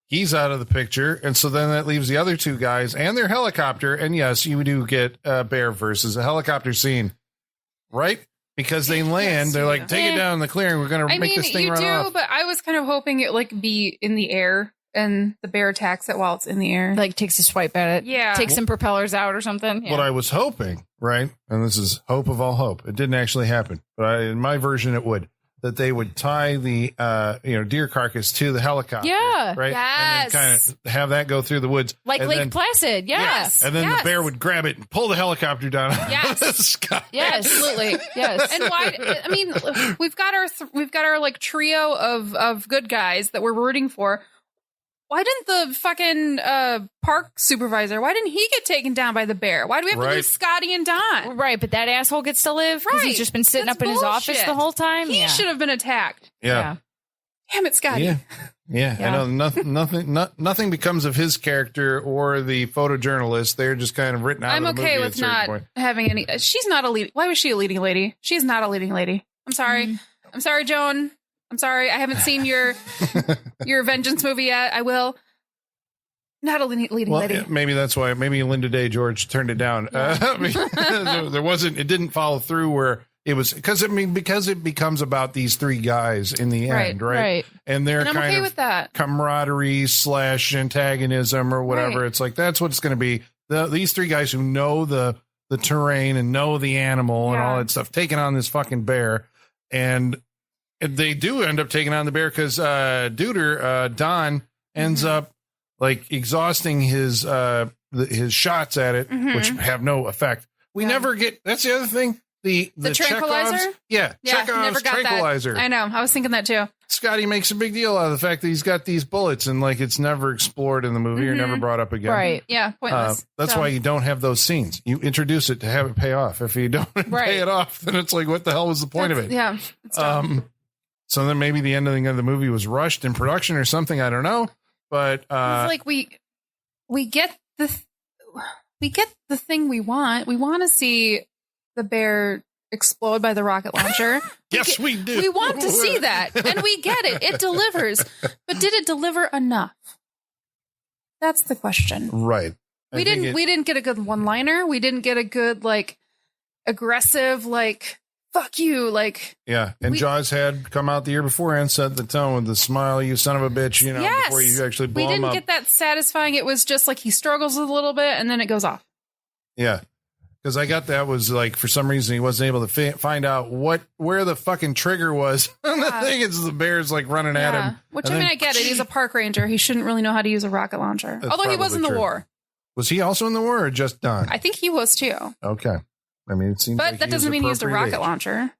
He's out of the picture. And so then that leaves the other two guys and their helicopter. And yes, you do get a bear versus a helicopter scene, right? Because they land, they're like, take it down in the clearing. We're going to make this thing run off. But I was kind of hoping it be in the air and the bear attacks it while it's in the air. Like takes a swipe at it. Yeah. Takes some propellers out or something. Yeah. What I was hoping, right? And this is hope of all hope. It didn't actually happen. But in my version, it would. That they would tie the deer carcass to the helicopter, right? Yes, and then kind of have that go through the woods, like Lake Placid, yes. And then the bear would grab it and pull the helicopter down. Yes, the sky. Yes, absolutely, yes. And why? I mean, we've got our like trio of good guys that we're rooting for. Why didn't the fucking park supervisor, why didn't he get taken down by the bear? Why do we have to lose Scotty and Don? Right, but that asshole gets to live because he's just been sitting up in his office the whole time. He should have been attacked. Yeah. Damn it, Scotty. Yeah. I know nothing becomes of his character or the photojournalist. They're just kind of written out. I'm okay with not having any. She's not a lead. Why was she a leading lady? She's not a leading lady. I'm sorry. I'm sorry, Joan. I'm sorry. I haven't seen your Vengeance movie yet. I will. Not a leading lady. Maybe that's why. Maybe Linda Day George turned it down. There wasn't. It didn't follow through where it was because it becomes about these three guys in the end, right? And their kind okay of with that. camaraderie / antagonism or whatever. Right. It's like that's what it's going to be. These three guys who know the terrain and know the animal and all that stuff taking on this fucking bear and. They do end up taking on the bear because Don ends up like exhausting his shots at it, which have no effect. We never get. That's the other thing. The tranquilizer. Chekhov's never got tranquilizer. That. I know. I was thinking that too. Scotty makes a big deal out of the fact that he's got these bullets and like it's never explored in the movie or never brought up again. Right. Yeah. Pointless. That's why you don't have those scenes. You introduce it to have it pay off. If you don't pay it off, then it's like, what the hell was the point of it? Yeah. So then maybe the ending of the movie was rushed in production or something. I don't know, but it's like we get the thing we want. We want to see the bear explode by the rocket launcher. Yes, we do. We want to see that, and we get it. It delivers, but did it deliver enough? That's the question. Right. We didn't get a good one-liner. We didn't get a good like aggressive like. Fuck you, like and Jaws had come out the year before and set the tone with the smile, you son of a bitch, before you actually blow him up. We didn't get that satisfying. It was just like he struggles a little bit and then it goes off. Yeah, because I got that was like for some reason he wasn't able to find out where the fucking trigger was. And the thing is, the bear's like running at him. Which I get it. He's a park ranger. He shouldn't really know how to use a rocket launcher. Although he was in the war. Was he also in the war or just Don? I think he was too. Okay. I mean, it seems, but that doesn't mean he used a rocket launcher.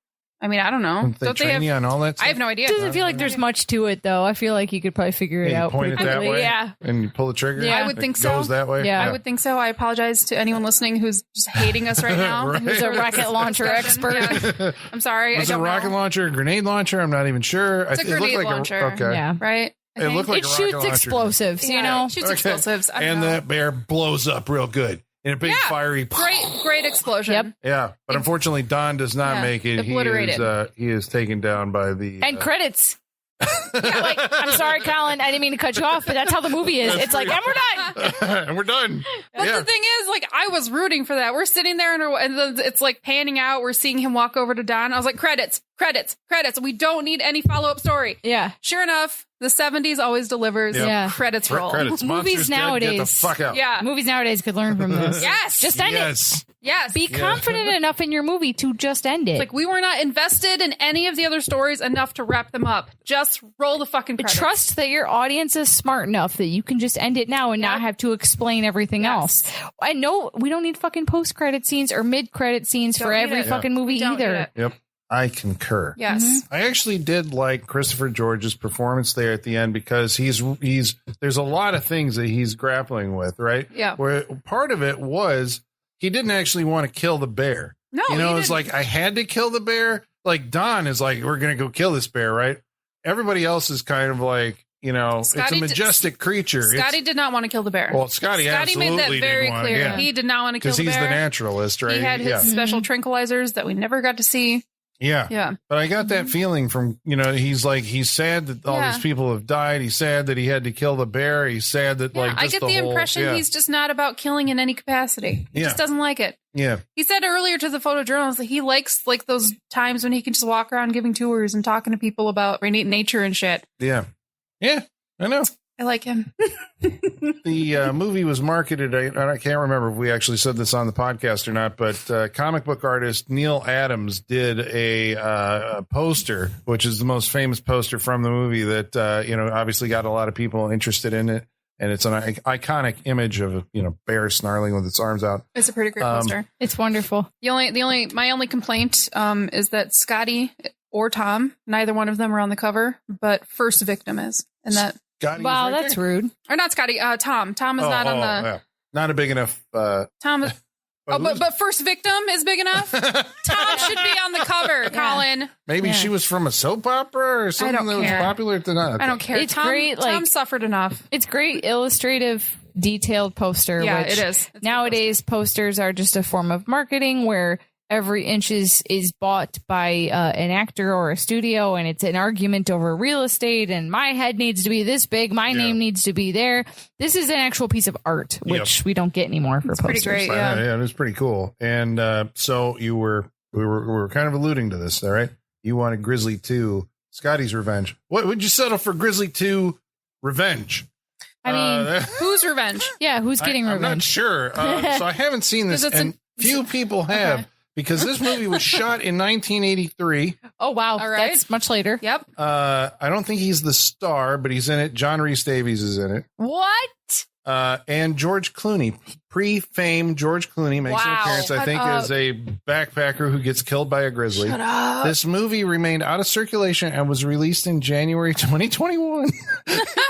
I mean, I don't know. Don't they train you on all that stuff? I have no idea. It doesn't feel like there's much to it, though. I feel like you could probably figure it out. Point it that way, and you pull the trigger. Yeah, I would think so. Goes that way. Yeah, I would think so. I apologize to anyone listening who's just hating us right now. Who's a rocket launcher expert? Yeah. I'm sorry. Was it a rocket launcher, a grenade launcher? I'm not even sure. It's a grenade launcher. Okay, yeah, right. It looked like it shoots explosives. It shoots explosives, and that bear blows up real good. In a big fiery, great explosion. Yep. Yeah, but unfortunately, Don does not make it. Obliterated. He is taken down by the credits. Yeah, like, I'm sorry, Colin, I didn't mean to cut you off, but that's how the movie is. It's like, and we're done. And we're done. But the thing is, like, I was rooting for that. We're sitting there and it's like panning out. We're seeing him walk over to Don. I was like, credits. We don't need any follow-up story. Yeah. Sure enough, the 70s always delivers. Yep. Yeah. Credits roll. Credits. Movies Monsters dead, nowadays. Get the fuck out. Yeah. Movies nowadays could learn from this. Yes. Just end it. Yes. Be confident enough in your movie to just end it. Like, we were not invested in any of the other stories enough to wrap them up. Just roll the fucking credits. Trust that your audience is smart enough that you can just end it now and not have to explain everything else. I know we don't need fucking post-credit scenes or mid-credit scenes for every fucking movie either. Yep. I concur. Yes. I actually did like Christopher George's performance there at the end because he's there's a lot of things that he's grappling with, right? Yeah. Where part of it was he didn't actually want to kill the bear. No, you know, he it's didn't. like I had to kill the bear. Like Don is like, we're gonna go kill this bear, right? Everybody else is kind of like, you know, Scotty it's a majestic creature. Scotty did not want to kill the bear. Well, Scotty absolutely made that very didn't want, clear. yeah. He did not want to kill Because the he's bear. the naturalist, right? He had his special tranquilizers that we never got to see. Yeah. Yeah. But I got that feeling from, you know, he's sad that all these people have died. He's sad that he had to kill the bear. He's sad that Yeah, I get the impression he's just not about killing in any capacity. He just doesn't like it. Yeah. He said earlier to the photojournalist that he likes like those times when he can just walk around giving tours and talking to people about nature and shit. Yeah. Yeah. I know. I like him. The movie was marketed, I can't remember if we actually said this on the podcast or not, but comic book artist Neil Adams did a poster, which is the most famous poster from the movie that, you know, obviously got a lot of people interested in it. And it's an iconic image of a, you know, bear snarling with its arms out. It's a pretty great poster. It's wonderful. My only complaint is that Scotty or Tom, neither one of them are on the cover, but First Victim is. And that Scotty wow, right that's there? rude. Or not Scotty, Tom. Tom is not on the yeah. Not a big enough Tom. But First Victim is big enough. Tom should be on the cover, Colin. maybe she was from a soap opera or something that was popular to not. I don't care. It's Tom, great. Like, Tom suffered enough. It's great, illustrative, detailed poster. Yeah, which it is. Nowadays, posters are just a form of marketing where every inch is bought by an actor or a studio, and it's an argument over real estate, and my head needs to be this big, my name needs to be there. This is an actual piece of art, which we don't get anymore for posters. Pretty great, yeah, it was pretty cool. And so we were kind of alluding to this, all right? You wanted Grizzly 2, Scotty's Revenge. What would you settle for Grizzly 2 Revenge? I mean, whose revenge? Yeah, who's getting I'm revenge? not sure. So I haven't seen this, and few people have. Okay. Because this movie was shot in 1983. Oh, wow. All right. That's much later. Yep. I don't think he's the star, but he's in it. John Rhys Davies is in it. What? And George Clooney, pre-fame George Clooney makes an appearance, I think, as a backpacker who gets killed by a grizzly. Shut up. This movie remained out of circulation and was released in January 2021.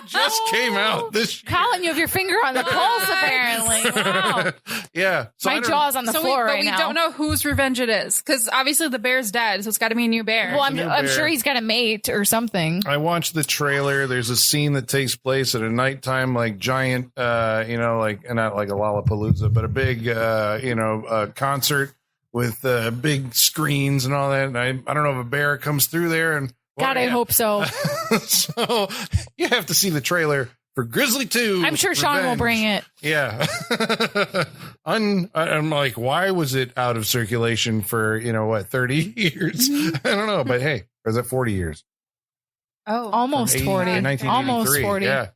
Just came out this year. Colin, you have your finger on the pulse, apparently. Wow. Yeah. So my jaw's on the floor right now. But we don't know whose revenge it is, because obviously the bear's dead, so it's got to be a new bear. Well, I'm sure he's got a mate or something. I watched the trailer. There's a scene that takes place at a nighttime, like giant, you know, like not like a Lollapalooza, but a big, concert with big screens and all that. And I don't know if a bear comes through there. And God, I hope so. So you have to see the trailer for Grizzly 2. I'm sure Sean will bring it. Yeah. I'm like, why was it out of circulation for, 30 years? I don't know. But hey, or is it 40 years? Oh, almost 40. 1983. Almost 40. Yeah.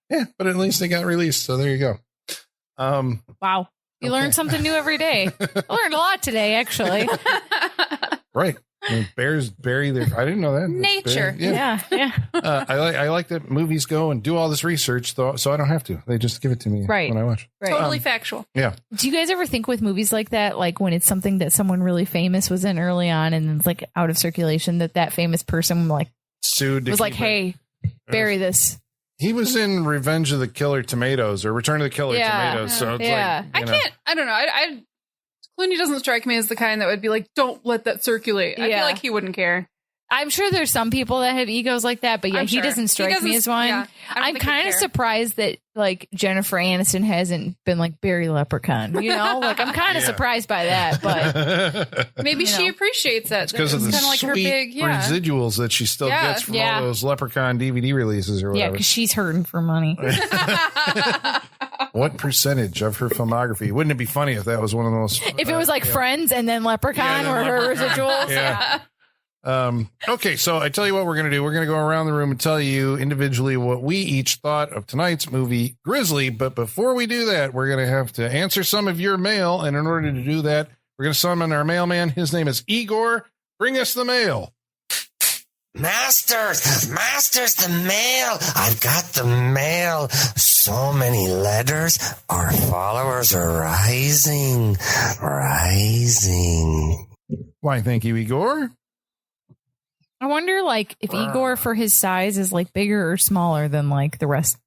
Yeah. But at least they got released. So there you go. Wow. You learn something new every day. I learned a lot today, actually. Right. Bears bury their. I didn't know that. Nature. Yeah. I like that movies go and do all this research, though, so I don't have to. They just give it to me when I watch. Right. Totally factual. Yeah. Do you guys ever think with movies like that, like when it's something that someone really famous was in early on and it's like out of circulation, that famous person like sued? Was like, hey, bury this. He was in Revenge of the Killer Tomatoes or Return of the Killer Tomatoes. So it's like, I don't know. Clooney doesn't strike me as the kind that would be like, don't let that circulate. I feel like he wouldn't care. I'm sure there's some people that have egos like that, but yeah, he doesn't strike me as one. Yeah, I'm kind of surprised that like Jennifer Aniston hasn't been like Barry Leprechaun, you know? Like I'm kind of surprised by that, but maybe she appreciates it. Because of the kind of like her big residuals that she still gets from all those Leprechaun DVD releases or whatever. Yeah, because she's hurting for money. What percentage of her filmography? Wouldn't it be funny if that was one of those? If it was like Friends and then Leprechaun or her residuals. Yeah. Okay, so I tell you what we're going to do. We're going to go around the room and tell you individually what we each thought of tonight's movie, Grizzly. But before we do that, we're going to have to answer some of your mail. And in order to do that, we're going to summon our mailman. His name is Igor. Bring us the mail. Masters, the mail. I've got the mail. So many letters. Our followers are rising. Why, thank you, Igor. I wonder, like, if Igor, for his size, is like bigger or smaller than like the rest,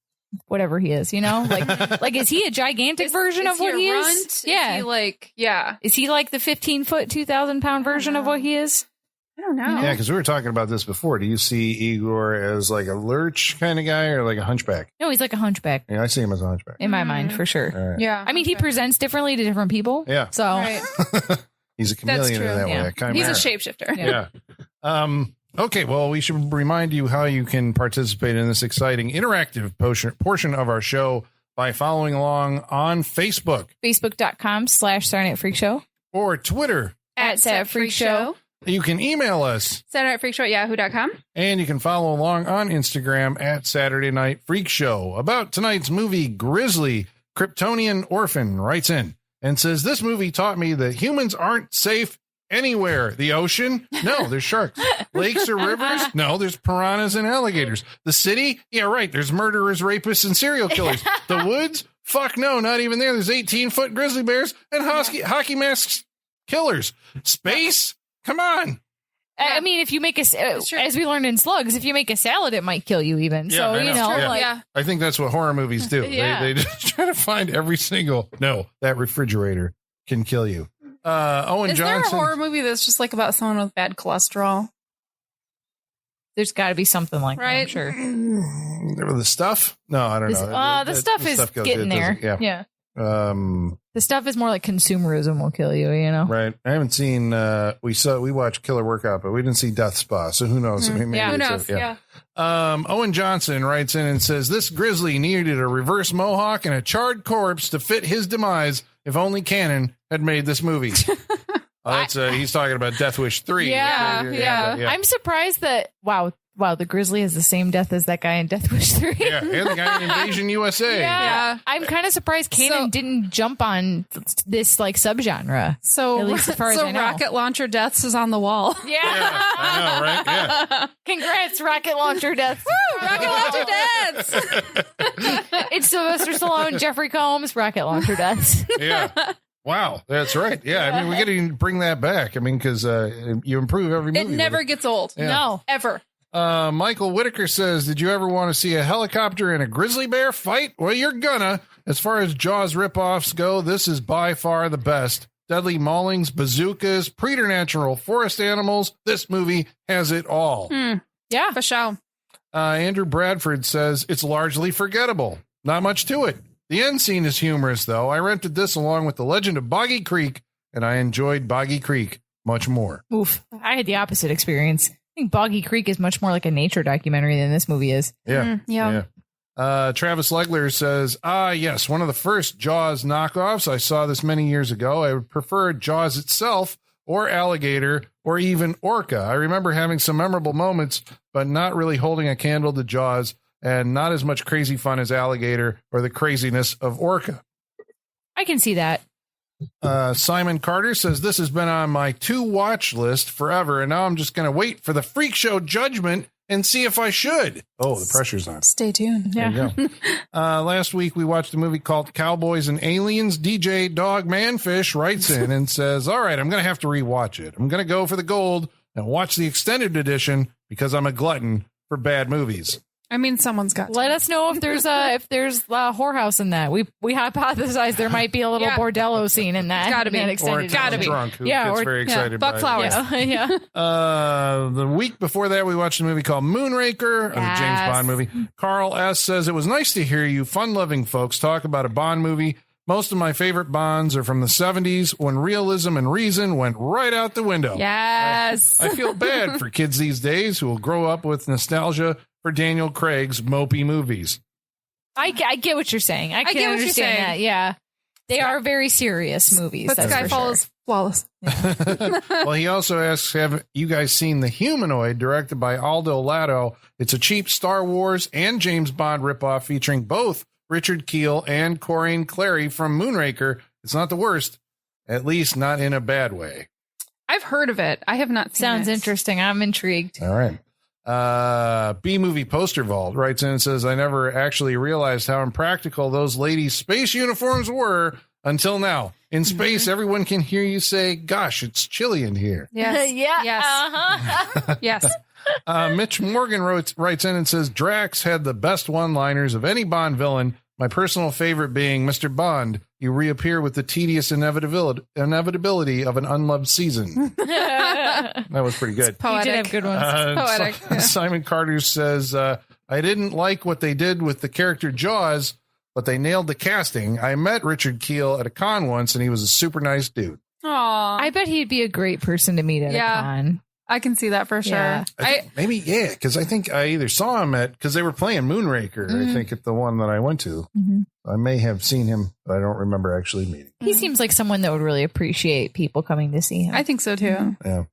whatever he is. You know, like is he a gigantic version of what he is? Yeah, is he like the 15-foot, 2,000-pound version of what he is? I don't know. Yeah, because we were talking about this before. Do you see Igor as like a lurch kind of guy or like a hunchback? No, he's like a hunchback. Yeah, I see him as a hunchback. In my mind, for sure. Right. Yeah. I mean, he presents differently to different people. Yeah. So Right. He's a chameleon in that way. He's a shapeshifter. Yeah. Okay, well, we should remind you how you can participate in this exciting interactive portion of our show by following along on Facebook. Facebook.com/Saturday Night Freak Show. Or Twitter. @Saturday Freak Show. You can email us. SaturdayNightFreakShow@yahoo.com. And you can follow along on Instagram @Saturday Night Freak Show. About tonight's movie, Grizzly, Kryptonian Orphan writes in and says, this movie taught me that humans aren't safe anywhere. The ocean? No, there's sharks. Lakes or rivers? No, there's piranhas and alligators. The city? Yeah, right. There's murderers, rapists, and serial killers. The woods? Fuck no, not even there. There's 18-foot grizzly bears and hockey masks killers. Space? Come on. I mean, if you make as we learned in Slugs, if you make a salad, it might kill you even. Yeah, so, you know, I think that's what horror movies do. Yeah. They just try to find every single, that refrigerator can kill you. Owen Is Johnson. there a horror movie that's just like about someone with bad cholesterol? There's got to be something like that, I'm sure. The Stuff? No, I don't know. The Stuff is getting there. Yeah. The Stuff is more like consumerism will kill you, you know? Right. I haven't seen, we watched Killer Workout, but we didn't see Death Spa. So who knows? Mm-hmm. Maybe who knows? Yeah. Owen Johnson writes in and says, this grizzly needed a reverse mohawk and a charred corpse to fit his demise if only Cannon had made this movie. He's talking about Death Wish 3. Yeah. I'm surprised that, wow, the grizzly has the same death as that guy in Death Wish 3. Yeah, and the guy in Invasion USA. Yeah. I'm kind of surprised Kanan didn't jump on this like subgenre. So, at least as far as I know. Rocket Launcher Deaths is on the wall. Yeah. I know, right? Yeah. Congrats, Rocket Launcher Deaths. Woo, Rocket Launcher Deaths. It's Sylvester Stallone, Jeffrey Combs, Rocket Launcher Deaths. Yeah. Wow, that's right. Yeah, I mean, we got to bring that back. I mean, because you improve every movie. It never gets old. Yeah. No. Ever. Michael Whitaker says, did you ever want to see a helicopter and a grizzly bear fight? Well, you're gonna. As far as Jaws ripoffs go, this is by far the best. Deadly maulings, bazookas, preternatural forest animals. This movie has it all. Yeah, for sure. Andrew Bradford says, it's largely forgettable. Not much to it. The end scene is humorous, though. I rented this along with The Legend of Boggy Creek, and I enjoyed Boggy Creek much more. Oof. I had the opposite experience. I think Boggy Creek is much more like a nature documentary than this movie is. Yeah. Yeah. Travis Legler says, yes, one of the first Jaws knockoffs. I saw this many years ago. I would prefer Jaws itself or Alligator or even Orca. I remember having some memorable moments, but not really holding a candle to Jaws, and not as much crazy fun as Alligator or the craziness of Orca. I can see that. Simon Carter says, this has been on my to-watch list forever, and now I'm just going to wait for the Freak Show judgment and see if I should. Oh, the pressure's on. Stay tuned. There you go. Last week, we watched a movie called Cowboys and Aliens. DJ Dog Manfish writes in and says, all right, I'm going to have to rewatch it. I'm going to go for the gold and watch the extended edition because I'm a glutton for bad movies. I mean, someone's got to. Let us know if there's a whorehouse in that. We hypothesize there might be a little bordello scene in that. Gotta be. That extended Or a drunk who gets very excited Buck by it. flowers. Yeah. The week before that, we watched a movie called Moonraker, the James Bond movie. Carl S. says, it was nice to hear you fun-loving folks talk about a Bond movie. Most of my favorite Bonds are from the 70s when realism and reason went right out the window. Yes. I feel bad for kids these days who will grow up with nostalgia for Daniel Craig's mopey movies. I get what you're saying. I get can what you're understand saying. that. Yeah. They are very serious movies. But that's for Skyfall sure. is flawless. Well, he also asks, have you guys seen The Humanoid, directed by Aldo Lato? It's a cheap Star Wars and James Bond ripoff featuring both Richard Kiel and Corinne Clary from Moonraker. It's not the worst, at least not in a bad way. I've heard of it. I have not seen Sounds it. interesting. I'm intrigued. All right. B-Movie Poster Vault writes in and says, I never actually realized how impractical those ladies' space uniforms were until now. In space, everyone can hear you say, gosh, it's chilly in here. Yes. Yeah. Yes. Uh-huh. Yes. Mitch Morgan writes in and says, Drax had the best one-liners of any Bond villain. My personal favorite being, Mr. Bond, you reappear with the tedious inevitability of an unloved season. That was pretty good. You did have good ones. Poetic. Simon Carter says, I didn't like what they did with the character Jaws, but they nailed the casting. I met Richard Kiel at a con once, and he was a super nice dude. Aw. I bet he'd be a great person to meet at a con. I can see that for sure. Yeah. Because I think I either saw him because they were playing Moonraker, I think, at the one that I went to. I may have seen him, but I don't remember actually meeting. He seems like someone that would really appreciate people coming to see him. I think so too. Yeah.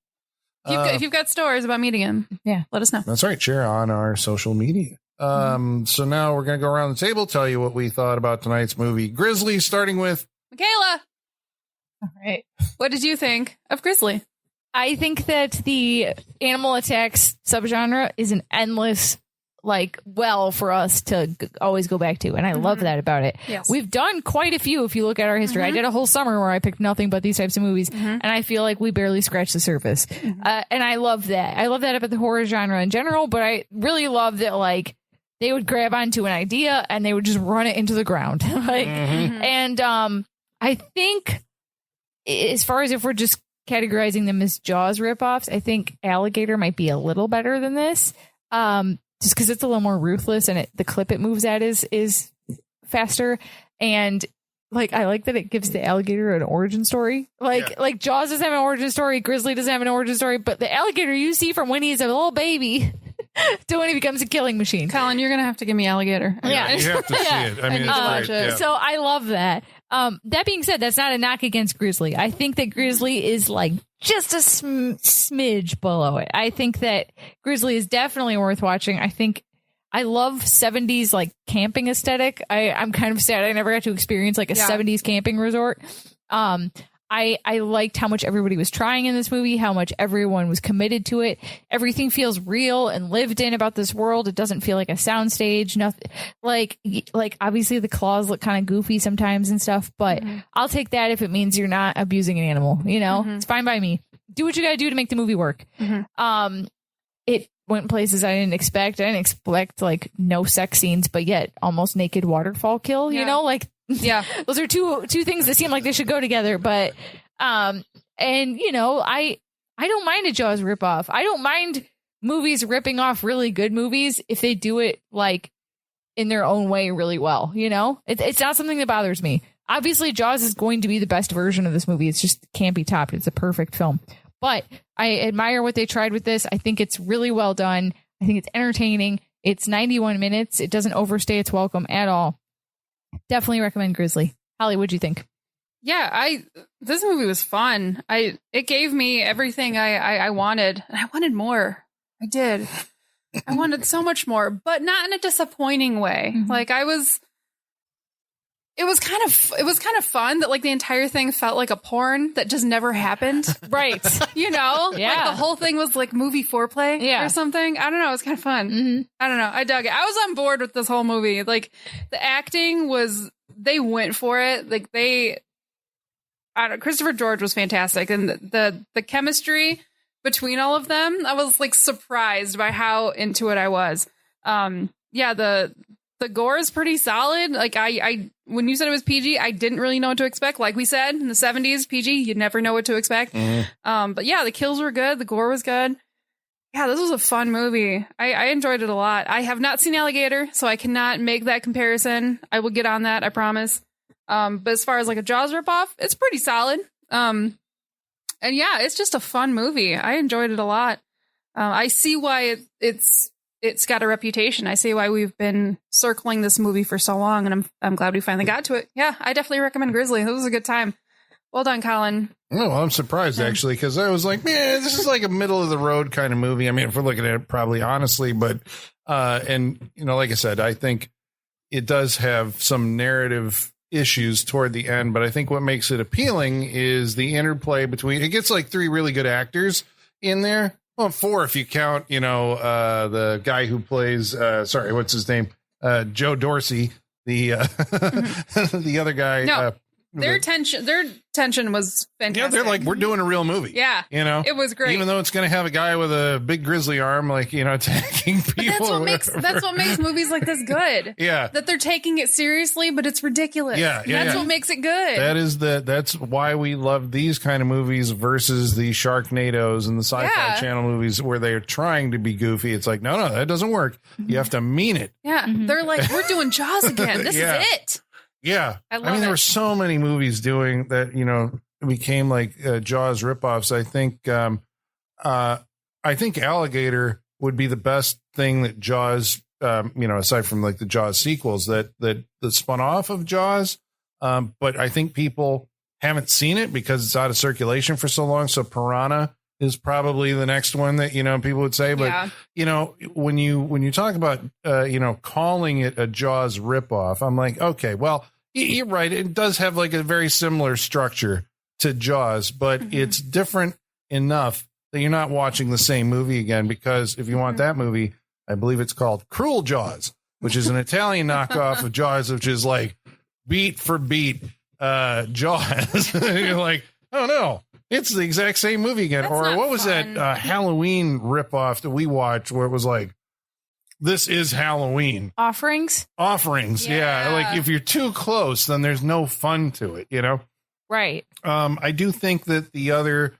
If you've got stories about meeting him, let us know. That's right. Share on our social media. So now we're going to go around the table, tell you what we thought about tonight's movie, Grizzly, starting with Michaela, All right. what did you think of Grizzly? I think that the animal attacks subgenre is an endless well for us to always go back to. And I love that about it. Yes. We've done quite a few if you look at our history. I did a whole summer where I picked nothing but these types of movies. And I feel like we barely scratched the surface. And I love that. I love that about the horror genre in general, but I really love that they would grab onto an idea and they would just run it into the ground. And I think as far as if we're just categorizing them as Jaws ripoffs, I think Alligator might be a little better than this. Just because it's a little more ruthless and the clip it moves at is faster. And I like that it gives the alligator an origin story. Like Jaws doesn't have an origin story, Grizzly doesn't have an origin story, but the alligator you see from when he's a little baby to when he becomes a killing machine. Colin, you're gonna have to give me Alligator. Yeah. You have to see it. I mean, need to watch it's great. it. Yeah. So I love that. That being said, that's not a knock against Grizzly. I think that Grizzly is just a smidge below it. I think that Grizzly is definitely worth watching. I think I love 70s camping aesthetic. I'm kind of sad I never got to experience a 70s camping resort. I liked how much everybody was trying in this movie, how much everyone was committed to it. Everything feels real and lived in about this world. It doesn't feel like a soundstage. Nothing like obviously the claws look kind of goofy sometimes and stuff, but I'll take that if it means you're not abusing an animal. It's fine by me. Do what you got to do to make the movie work. It went places I didn't expect. I didn't expect no sex scenes, but yet almost naked waterfall kill. Yeah. Those are two things that seem like they should go together. But, I don't mind a Jaws ripoff. I don't mind movies ripping off really good movies if they do it in their own way really well. It's not something that bothers me. Obviously, Jaws is going to be the best version of this movie. It's just can't be topped. It's a perfect film. But I admire what they tried with this. I think it's really well done. I think it's entertaining. It's 91 minutes. It doesn't overstay its welcome at all. Definitely recommend Grizzly. Holly, what'd you think? Yeah, this movie was fun. It gave me everything I wanted, and I wanted more. I did. I wanted so much more, but not in a disappointing way. It was kind of fun that the entire thing felt like a porn that just never happened. Right. Yeah. The whole thing was movie foreplay or something. I don't know. It was kind of fun. I don't know. I dug it. I was on board with this whole movie. The acting they went for it. Christopher George was fantastic. And the chemistry between all of them, I was surprised by how into it I was. yeah, the gore is pretty solid. Like I when you said it was PG, I didn't really know what to expect. Like we said, in the 70s, PG, you never know what to expect. But yeah, the kills were good. The gore was good. Yeah, this was a fun movie. I enjoyed it a lot. I have not seen Alligator, so I cannot make that comparison. I will get on that, I promise. But as far as like a Jaws ripoff, it's pretty solid. And yeah, it's just a fun movie. I enjoyed it a lot. I see why it's got a reputation. I see why we've been circling this movie for so long, and I'm glad we finally got to it. Yeah, I definitely recommend Grizzly. It was a good time. Well done, Colin. No, I'm surprised actually, because I was like, man, this is like a middle of the road kind of movie. I mean, if we're looking at it probably honestly, but and you know, like I said, I think it does have some narrative issues toward the end, but I think what makes it appealing is the interplay between, it gets like 3 really good actors in there. Well, 4 if you count, you know, the guy who plays sorry, what's his name? Joe Dorsey, the the other guy. No. Their tension was fantastic. Yeah, they're like, we're doing a real movie. Yeah. You know? It was great. Even though it's going to have a guy with a big grizzly arm, like, you know, attacking people. That's what makes movies like this good. Yeah. That they're taking it seriously, but it's ridiculous. Yeah. That's what makes it good. That's why we love these kind of movies versus the Sharknadoes and the Sci-Fi Channel movies where they're trying to be goofy. It's like, no, that doesn't work. You have to mean it. Yeah. They're like, we're doing Jaws again. This is it. Yeah. I mean, there were so many movies doing that, you know, became like Jaws ripoffs. I think Alligator would be the best thing that Jaws, you know, aside from like the Jaws sequels that spun off of Jaws. But I think people haven't seen it because it's out of circulation for so long. So Piranha is probably the next one that, you know, people would say. But, you know, when you talk about, you know, calling it a Jaws ripoff, I'm like, okay, well, you're right. It does have like a very similar structure to Jaws, but it's different enough that you're not watching the same movie again, because if you want that movie, I believe it's called Cruel Jaws, which is an Italian knockoff of Jaws, which is like beat for beat Jaws. You're like, oh no, it's the exact same movie again. That's or what was fun. that Halloween ripoff that we watched where it was like, this is Halloween. Offerings. Yeah. Like if you're too close, then there's no fun to it, you know? Right. I do think that the other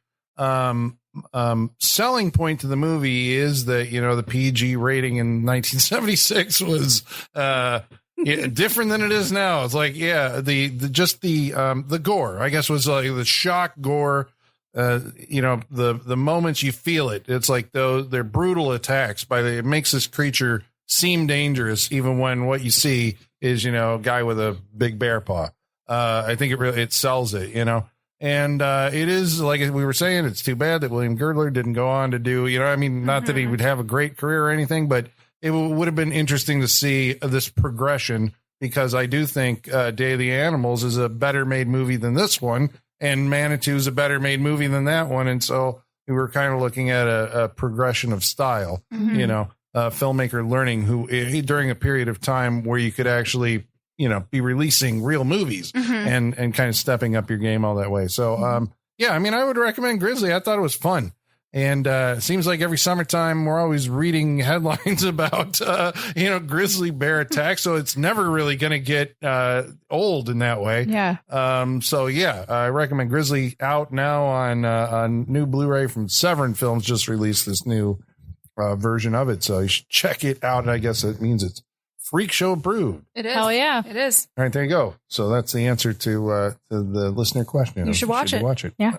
selling point to the movie is that, you know, the PG rating in 1976 was different than it is now. It's like, yeah, the gore, I guess, was like the shock gore. You know, the moments you feel it, it's like they're brutal attacks it makes this creature seem dangerous, even when what you see is, you know, a guy with a big bear paw. I think it sells it, you know, and it is, like we were saying, it's too bad that William Girdler didn't go on to do, you know, I mean, not that he would have a great career or anything, but it would have been interesting to see this progression, because I do think Day of the Animals is a better made movie than this one. And Manitou is a better made movie than that one. And so we were kind of looking at a progression of style, you know, filmmaker learning during a period of time where you could actually, you know, be releasing real movies and kind of stepping up your game all that way. So, yeah, I mean, I would recommend Grizzly. I thought it was fun. And it seems like every summertime we're always reading headlines about, you know, grizzly bear attacks. So it's never really going to get old in that way. Yeah. So, yeah, I recommend Grizzly, out now on new Blu-ray from Severin Films. Just released this new version of it. So you should check it out. And I guess it means it's Freak Show approved. It is. Hell yeah. It is. All right, there you go. So that's the answer to the listener question. You should watch it. Watch it. Yeah.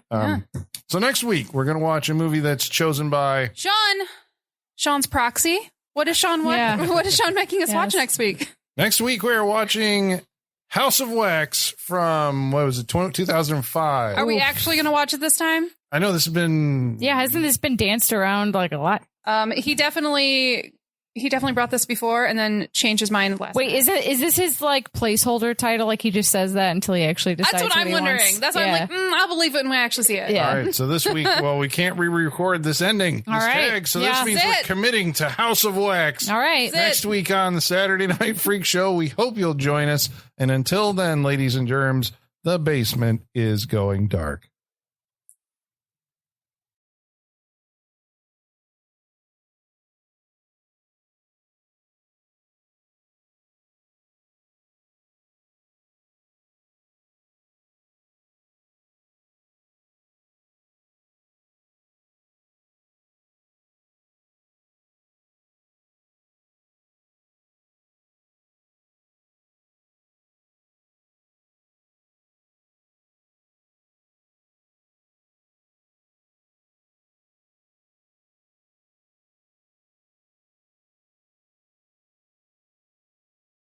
So next week we're going to watch a movie that's chosen by Sean's Proxy. What is Sean? What is Sean making us watch next week? Next week we're watching House of Wax from, what was it, 2005. Are we actually going to watch it this time? I know this has been. Yeah, hasn't this been danced around like a lot? He definitely brought this before and then changed his mind last. Wait, night. is this his like placeholder title? Like he just says that until he actually decides. That's what I'm wondering. That's why I'm like, I'll believe it when we actually see it. Yeah. All right. So this week, well, we can't re-record this ending. All right. Tag, so this means we're committing to House of Wax. All right. Next week on the Saturday Night Freak Show. We hope you'll join us. And until then, ladies and germs, the basement is going dark.